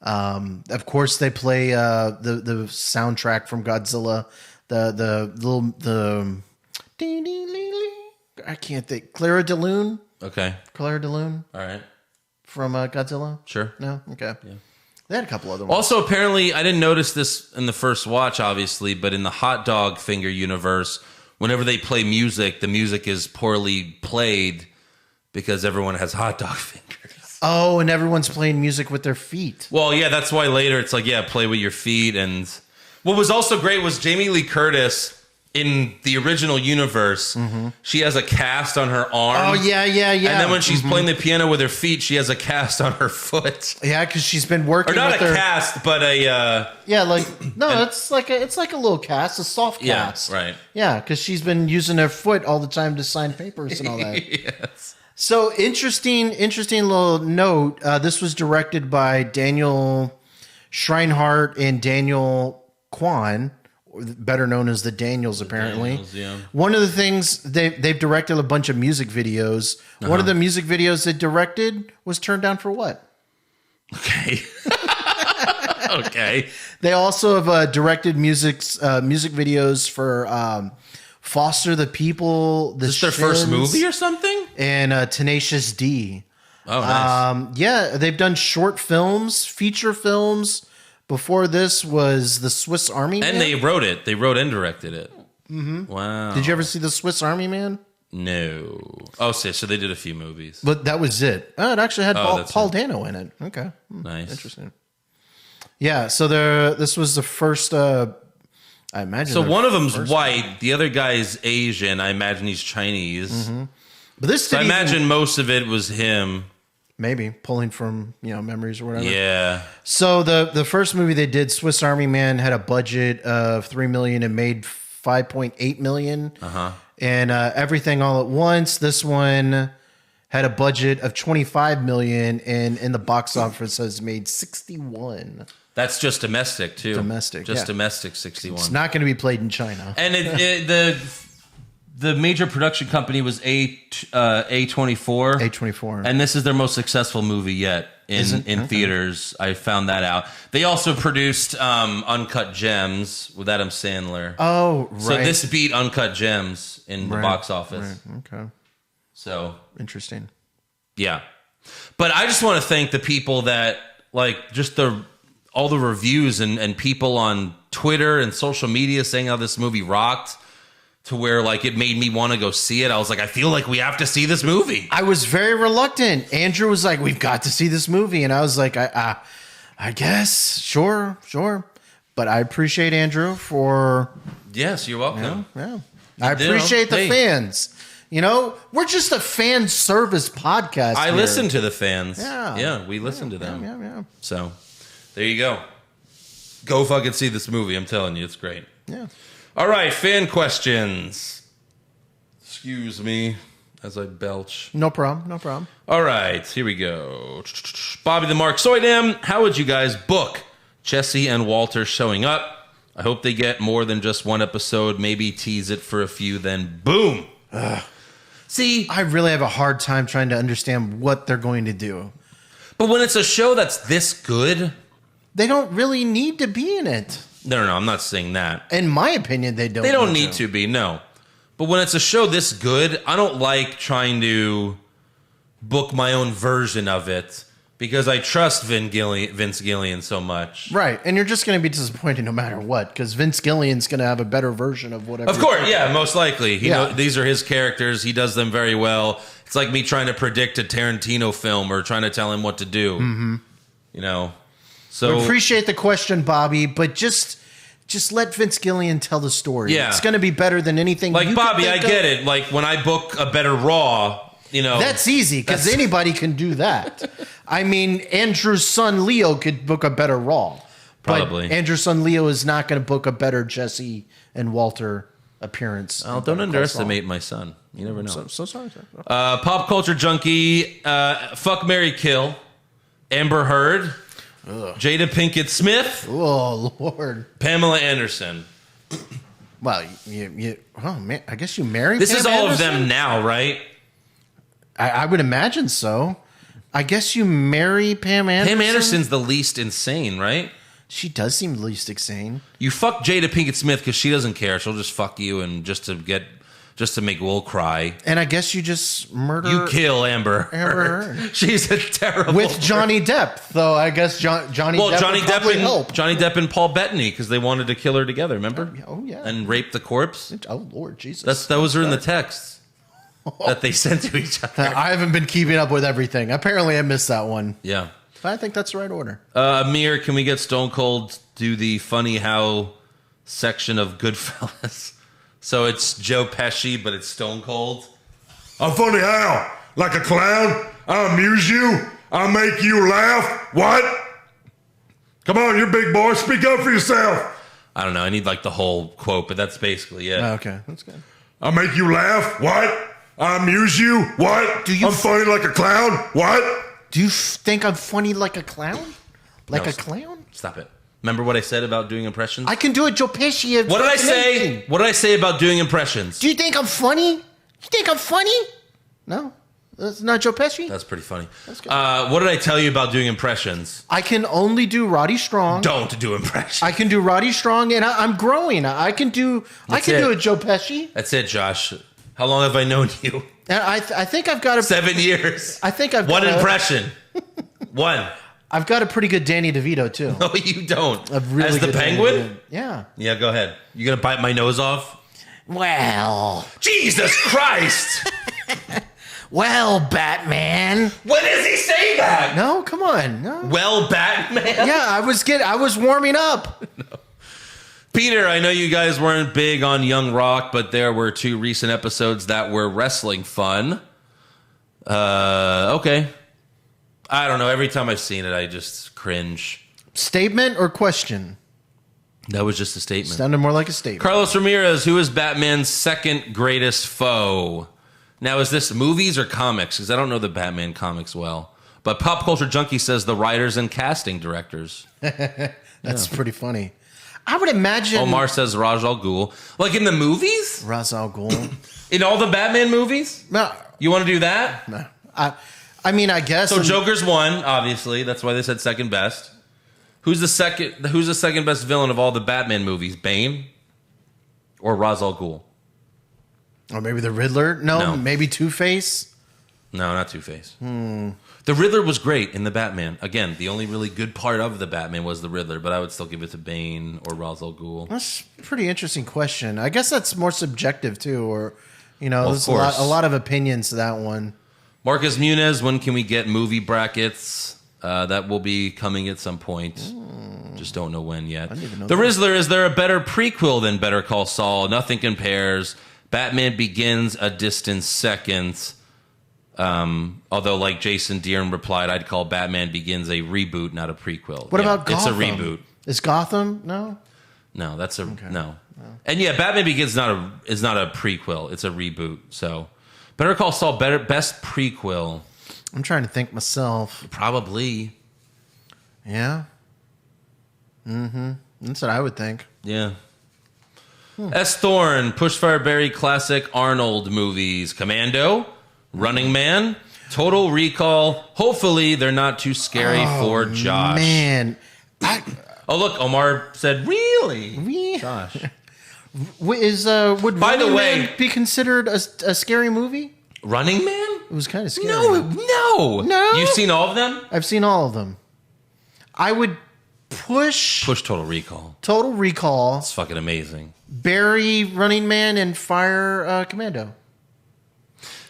Of course, they play the soundtrack from Godzilla. The I can't think. Clara de Lune. Okay. Clara de Lune. All right. From Godzilla. Sure. No. Okay. Yeah. They had a couple other ones. Also, apparently, I didn't notice this in the first watch, obviously, but in the hot dog finger universe, whenever they play music, the music is poorly played because everyone has hot dog fingers. Oh, and everyone's playing music with their feet. Well, yeah, that's why later it's like, yeah, play with your feet. And what was also great was Jamie Lee Curtis in the original universe. She has a cast on her arm. Oh, yeah. And then when she's playing the piano with her feet, she has a cast on her foot. Yeah, because she's been working. Or not with a her... cast, but a it's like a little cast, a soft cast. Yeah, right. Yeah, because she's been using her foot all the time to sign papers and all that. Yes. So interesting little note. This was directed by Daniel Scheinert and Daniel Kwan, better known as the Daniels, apparently. Daniels, yeah. One of the things they've directed a bunch of music videos. One of the music videos they directed was turned down for what? Okay. Okay. They also have directed music videos for Foster the People. Is this their first movie or something? And Tenacious D. Oh, nice. Yeah, they've done short films, feature films. Before this was the Swiss Army Man. And they wrote it. They wrote and directed it. Mm-hmm. Wow. Did you ever see the Swiss Army Man? No. Oh, so they did a few movies. But that was it. Oh, it actually had Paul it. Dano in it. Okay. Nice. Interesting. Yeah, so this was the first, I imagine. So one of them's white, the other guy's Asian. I imagine he's Chinese. Mm-hmm. But this, I imagine most of it was him. Maybe pulling from memories or whatever. Yeah. So the first movie they did, Swiss Army Man, had a budget of $3 million and made $5.8 million. And Everything All at Once, this one had a budget of $25 million, and in the box office has made 61. That's just domestic too. Domestic, domestic 61. It's not going to be played in China. And the major production company was A24. A24. And this is their most successful movie yet in theaters. I found that out. They also produced Uncut Gems with Adam Sandler. Oh, right. So this beat Uncut Gems in the box office. Right. Okay. So interesting. Yeah. But I just want to thank the people that just all the reviews and people on Twitter and social media saying how this movie rocked, to where it made me want to go see it. I was like, I feel like we have to see this movie. I was very reluctant. Andrew was like, we've got to see this movie. And I was like, I guess, sure. But I appreciate Andrew for... Yes, you're welcome. Yeah. I appreciate the fans. We're just a fan service podcast. I listen to the fans. Yeah. We listen to them. Yeah. So, there you go. Go fucking see this movie. I'm telling you, it's great. Yeah. All right, fan questions. Excuse me as I belch. No problem. All right, here we go. Bobby the Mark Soydam, how would you guys book Jesse and Walter showing up? I hope they get more than just one episode. Maybe tease it for a few, then boom. See, I really have a hard time trying to understand what they're going to do. But when it's a show that's this good, they don't really need to be in it. No, I'm not saying that. In my opinion, they don't. They don't need to be, no. But when it's a show this good, I don't like trying to book my own version of it because I trust Vince Gillian so much. Right, and you're just going to be disappointed no matter what because Vince Gillian's going to have a better version of whatever. Of course, yeah, most likely. These are his characters. He does them very well. It's like me trying to predict a Tarantino film or trying to tell him what to do. Mm-hmm. So we appreciate the question, Bobby, but just let Vince Gillian tell the story. Yeah. It's going to be better than anything. Like Bobby, I get it. Like when I book a better Raw, that's easy because anybody can do that. I mean, Andrew's son Leo could book a better Raw. Probably. But Andrew's son Leo is not going to book a better Jesse and Walter appearance. Oh, don't underestimate my son. You never know. So sorry. Pop culture junkie. Fuck, marry, kill. Amber Heard. Ugh. Jada Pinkett Smith. Oh, Lord. Pamela Anderson. Well, oh, man, I guess you married This Pam is all Anderson? of them now, right? I would imagine so. I guess you marry Pam Anderson. Pam Anderson's the least insane, right? She does seem least insane. You fuck Jada Pinkett Smith because she doesn't care. She'll just fuck you and just to make Will cry. And I guess you just murder. You kill Amber Heard. She's a terrible with Johnny Depp, though. I guess Johnny Depp and Paul Bettany because they wanted to kill her together. Remember? Oh yeah. And rape the corpse. Oh Lord Jesus. Those are in the texts that they sent to each other. I haven't been keeping up with everything. Apparently, I missed that one. Yeah. But I think that's the right order. Amir, can we get Stone Cold do the funny how section of Goodfellas? So it's Joe Pesci, but it's Stone Cold. I'm funny how? Like a clown? I amuse you? I make you laugh? What? Come on, you're big boy. Speak up for yourself. I don't know. I need the whole quote, but that's basically it. Okay, that's good. I make you laugh? What? I amuse you? What? I'm funny like a clown? What? Do you think I'm funny like a clown? Like a clown? Stop it. Remember what I said about doing impressions? I can do a Joe Pesci. What did I say? What did I say about doing impressions? Do you think I'm funny? You think I'm funny? No. That's not Joe Pesci? That's pretty funny. That's good. What did I tell you about doing impressions? I can only do Roddy Strong. Don't do impressions. I can do Roddy Strong, and I'm growing. I can do do a Joe Pesci. That's it, Josh. How long have I known you? And I think I've got 7 years. I think I've one got impression. One. I've got a pretty good Danny DeVito too. No, you don't. A really As the good Penguin? Yeah. Yeah, go ahead. You gonna bite my nose off? Well, Jesus Christ! Well, Batman. When does he say that? No, come on. No. Well, Batman. Yeah, I was warming up. No. Peter, I know you guys weren't big on Young Rock, but there were 2 recent episodes that were wrestling fun. Okay. I don't know. Every time I've seen it, I just cringe. Statement or question? That was just a statement. Sounded more like a statement. Carlos Ramirez, who is Batman's second greatest foe? Now, is this movies or comics? Because I don't know the Batman comics well. But Pop Culture Junkie says the writers and casting directors. That's pretty funny. I would imagine... Omar says Ra's al Ghul. Like in the movies? Ra's al Ghul. In all the Batman movies? No. You want to do that? No. I mean, I guess... So Joker's one, obviously. That's why they said second best. Who's the second best villain of all the Batman movies? Bane? Or Ra's al Ghul? Or maybe the Riddler? No. Maybe Two-Face? No, not Two-Face. The Riddler was great in the Batman. Again, the only really good part of the Batman was the Riddler, but I would still give it to Bane or Ra's al Ghul. That's a pretty interesting question. I guess that's more subjective, too. Or, there's a lot of opinions to that one. Marcus Muniz, when can we get movie brackets? That will be coming at some point. Just don't know when yet. The Riddler, is there a better prequel than Better Call Saul? Nothing compares. Batman Begins a distant second. Although, like Jason Deeren replied, I'd call Batman Begins a reboot, not a prequel. What about Gotham? It's a reboot. Is Gotham? No? No, that's no. And yeah, Batman Begins is not a prequel. It's a reboot. So, Better Call Saul, best prequel. I'm trying to think myself. Probably. Yeah. That's what I would think. Yeah. S. Thorne, Pushfire Barry classic Arnold movies. Commando, Running Man, Total Recall. Hopefully they're not too scary for Josh. Man. Oh, look, Omar said, really? Josh. Would Running Man be considered a scary movie? Running Man? It was kind of scary. No. You've seen all of them? I've seen all of them. I would push Total Recall. Total Recall. It's fucking amazing. Barry, Running Man, and Fire Commando.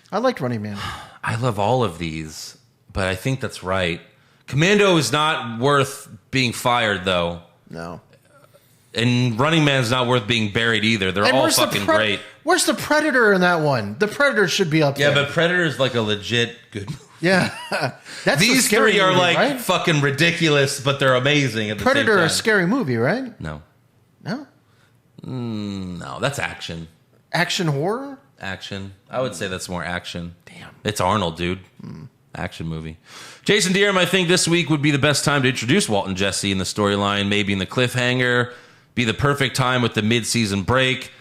I liked Running Man. I love all of these, but I think that's right. Commando is not worth being fired, though. No. And Running Man's not worth being buried either. They're all fucking great. Where's the Predator in that one? The Predator should be up there. Yeah, but Predator is like a legit good movie. Yeah. That's These three are movie, like right? Fucking ridiculous, but they're amazing at the Predator, same time. A scary movie, right? No. No? No, that's action. Action horror? Action. I would say that's more action. Damn. It's Arnold, dude. Action movie. Jason Deerham, I think this week would be the best time to introduce Walt and Jesse in the storyline, maybe in the cliffhanger. Be the perfect time with the mid-season break.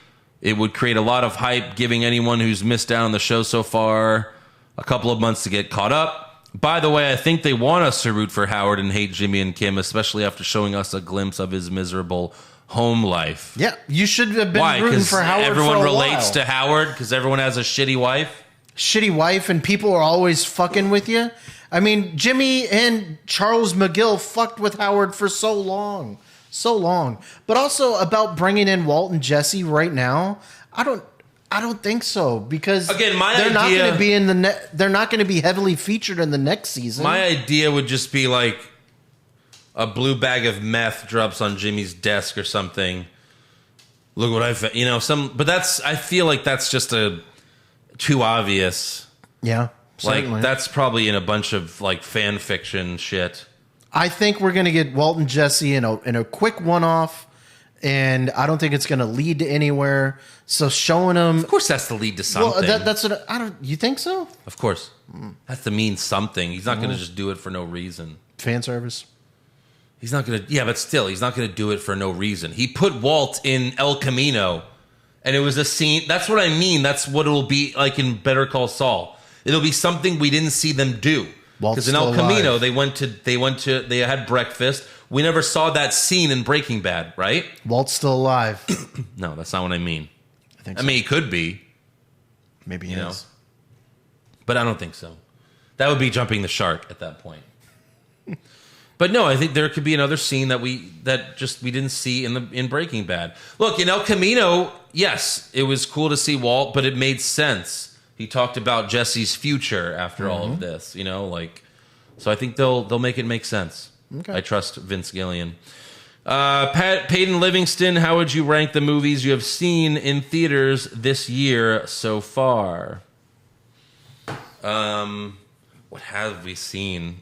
It would create a lot of hype, giving anyone who's missed out on the show so far a couple of months to get caught up. By the way, I think they want us to root for Howard and hate Jimmy and Kim, especially after showing us a glimpse of his miserable home life. Yeah, you should have been rooting for Howard. Everyone for a relates while. to Howard because everyone has a shitty wife. Shitty wife, and people are always fucking with you. I mean, Jimmy and Charles McGill fucked with Howard for so long. But also about bringing in Walt and Jesse right now, I don't think so, because again, they're not going to be they're not going to be heavily featured in the next season. My idea would just be like a blue bag of meth drops on Jimmy's desk or something. Look what I've, but I feel like that's just too obvious. Yeah, certainly. Like that's probably in a bunch of like fan fiction shit. I think we're going to get Walt and Jesse in a quick one-off, and I don't think it's going to lead to anywhere. So showing them, of course, that's to lead to something. Well, that's what I don't. You think so? Of course, that's to mean something. He's not going to just do it for no reason. Fan service. He's not going to. Yeah, but still, he's not going to do it for no reason. He put Walt in El Camino, and it was a scene. That's what I mean. That's what it'll be like in Better Call Saul. It'll be something we didn't see them do. Because in El Camino, they had breakfast. We never saw that scene in Breaking Bad, right? Walt's still alive. No, that's not what I mean. I mean, he could be. Maybe he is. But I don't think so. That would be jumping the shark at that point. But no, I think there could be another scene that we didn't see in Breaking Bad. Look, in El Camino, yes, it was cool to see Walt, but it made sense. He talked about Jesse's future after all of this, so I think they'll make it make sense. Okay. I trust Vince Gilligan. Peyton Livingston, how would you rank the movies you have seen in theaters this year so far? What have we seen?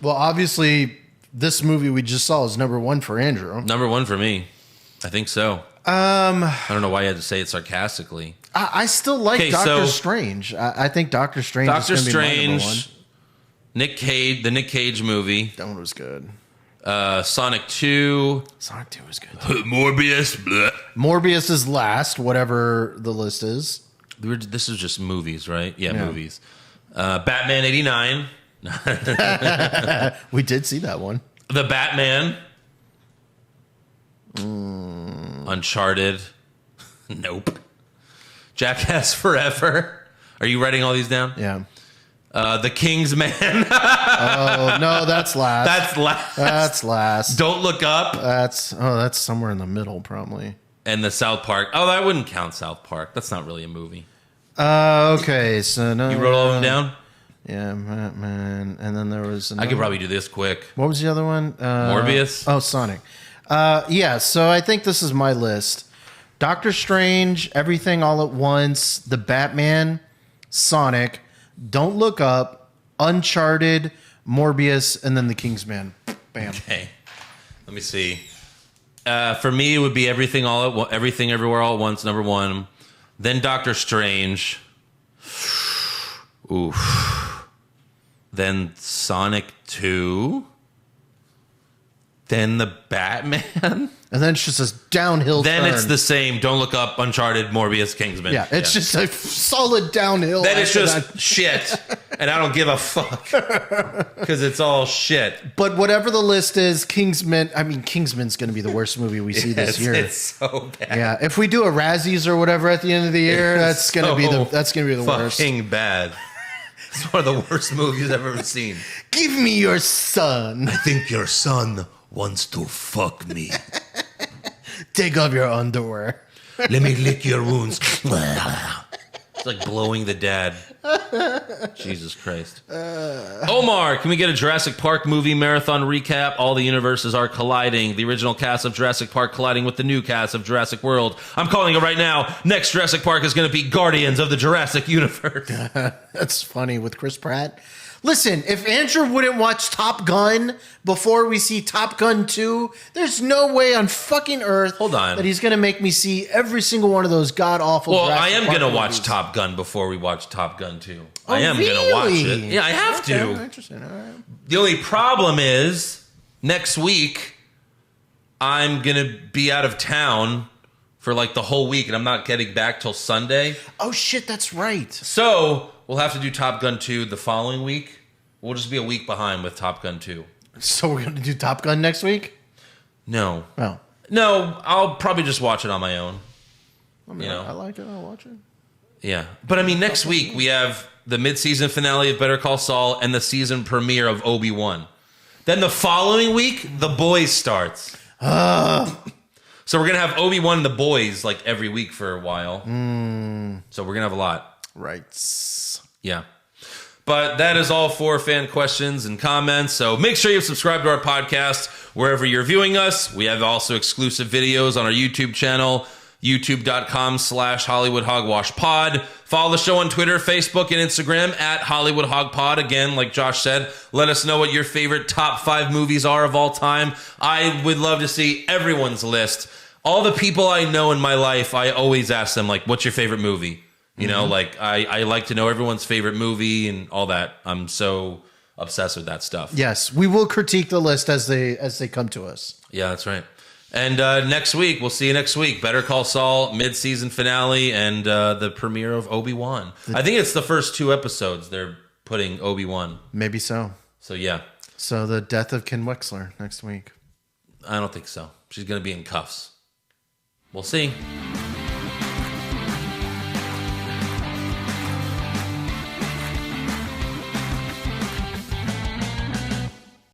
Well, obviously, this movie we just saw is number one for Andrew. Number one for me. I think so. I don't know why you had to say it sarcastically. I still like Doctor Strange. I think Doctor Strange is going to be my number one. Nick Cage, the Nick Cage movie. That one was good. Sonic 2. Sonic 2 was good. Morbius. Bleh. Morbius is last, whatever the list is. This is just movies, right? Yeah, movies. Batman 89. We did see that one. The Batman. Uncharted. Nope. Jackass Forever. Are you writing all these down? Yeah. The King's Man. Oh, no, that's last. That's last. Don't Look Up. That's somewhere in the middle, probably. And the South Park. Oh, I wouldn't count South Park. That's not really a movie. Okay, so no. You wrote all of them down? Yeah, man. And then there was I could probably do this quick. What was the other one? Morbius? Oh, Sonic. Yeah, so I think this is my list. Doctor Strange, Everything All at Once, The Batman, Sonic, Don't Look Up, Uncharted, Morbius, and then The Kingsman. Bam. Okay. Let me see. For me, it would be Everything Everywhere All at Once, number one. Then Doctor Strange. Oof. Then Sonic 2. Then the Batman. And then it's just a downhill Then turn. it's the same. Don't Look Up, Uncharted, Morbius, Kingsman. Yeah, it's just a solid downhill. Then it's just shit. And I don't give a fuck. Because it's all shit. But whatever the list is, Kingsman's going to be the worst movie we see this year. It's so bad. Yeah, if we do a Razzies or whatever at the end of the year, that's going to be the worst. Fucking bad. It's one of the worst movies I've ever seen. Give me your son. I think your son wants to fuck me. Take off your underwear. Let me lick your wounds. It's like blowing the dad. Jesus Christ. Omar, can we get a Jurassic Park movie marathon recap? All the universes are colliding. The original cast of Jurassic Park colliding with the new cast of Jurassic World. I'm calling it right now. Next Jurassic Park is going to be Guardians of the Jurassic Universe. That's funny with Chris Pratt. Listen, if Andrew wouldn't watch Top Gun before we see Top Gun 2, there's no way on fucking earth that he's going to make me see every single one of those god-awful Well, Jurassic I am Park going to watch movies. Top Gun before we watch Top Gun 2. Oh, I am going to watch it. really? Yeah, I have to. Interesting. All right. The only problem is, next week, I'm going to be out of town for like the whole week, and I'm not getting back till Sunday. Oh, shit, that's right. So, we'll have to do Top Gun 2 the following week. We'll just be a week behind with Top Gun 2. So we're going to do Top Gun next week? No. Oh. No, I'll probably just watch it on my own. I like it. I'll watch it. Yeah. But I mean, next week we have the mid-season finale of Better Call Saul and the season premiere of Obi-Wan. Then the following week, The Boys starts. So we're going to have Obi-Wan and The Boys like every week for a while. So we're going to have a lot. Right. Yeah. But that is all for fan questions and comments. So make sure you subscribe to our podcast wherever you're viewing us. We have also exclusive videos on our YouTube channel, youtube.com/Hollywood Hogwash Pod. Follow the show on Twitter, Facebook, and Instagram at Hollywood Hog Pod. Again, like Josh said, let us know what your favorite top 5 movies are of all time. I would love to see everyone's list. All the people I know in my life, I always ask them, like, what's your favorite movie? You know, like, I like to know everyone's favorite movie and all that. I'm so obsessed with that stuff. Yes, we will critique the list as they come to us. Yeah, that's right. And next week, we'll see you next week. Better Call Saul, mid-season finale, and the premiere of Obi-Wan. I think it's the first 2 episodes they're putting Obi-Wan. Maybe so. So, yeah. So the death of Ken Wexler next week. I don't think so. She's going to be in cuffs. We'll see.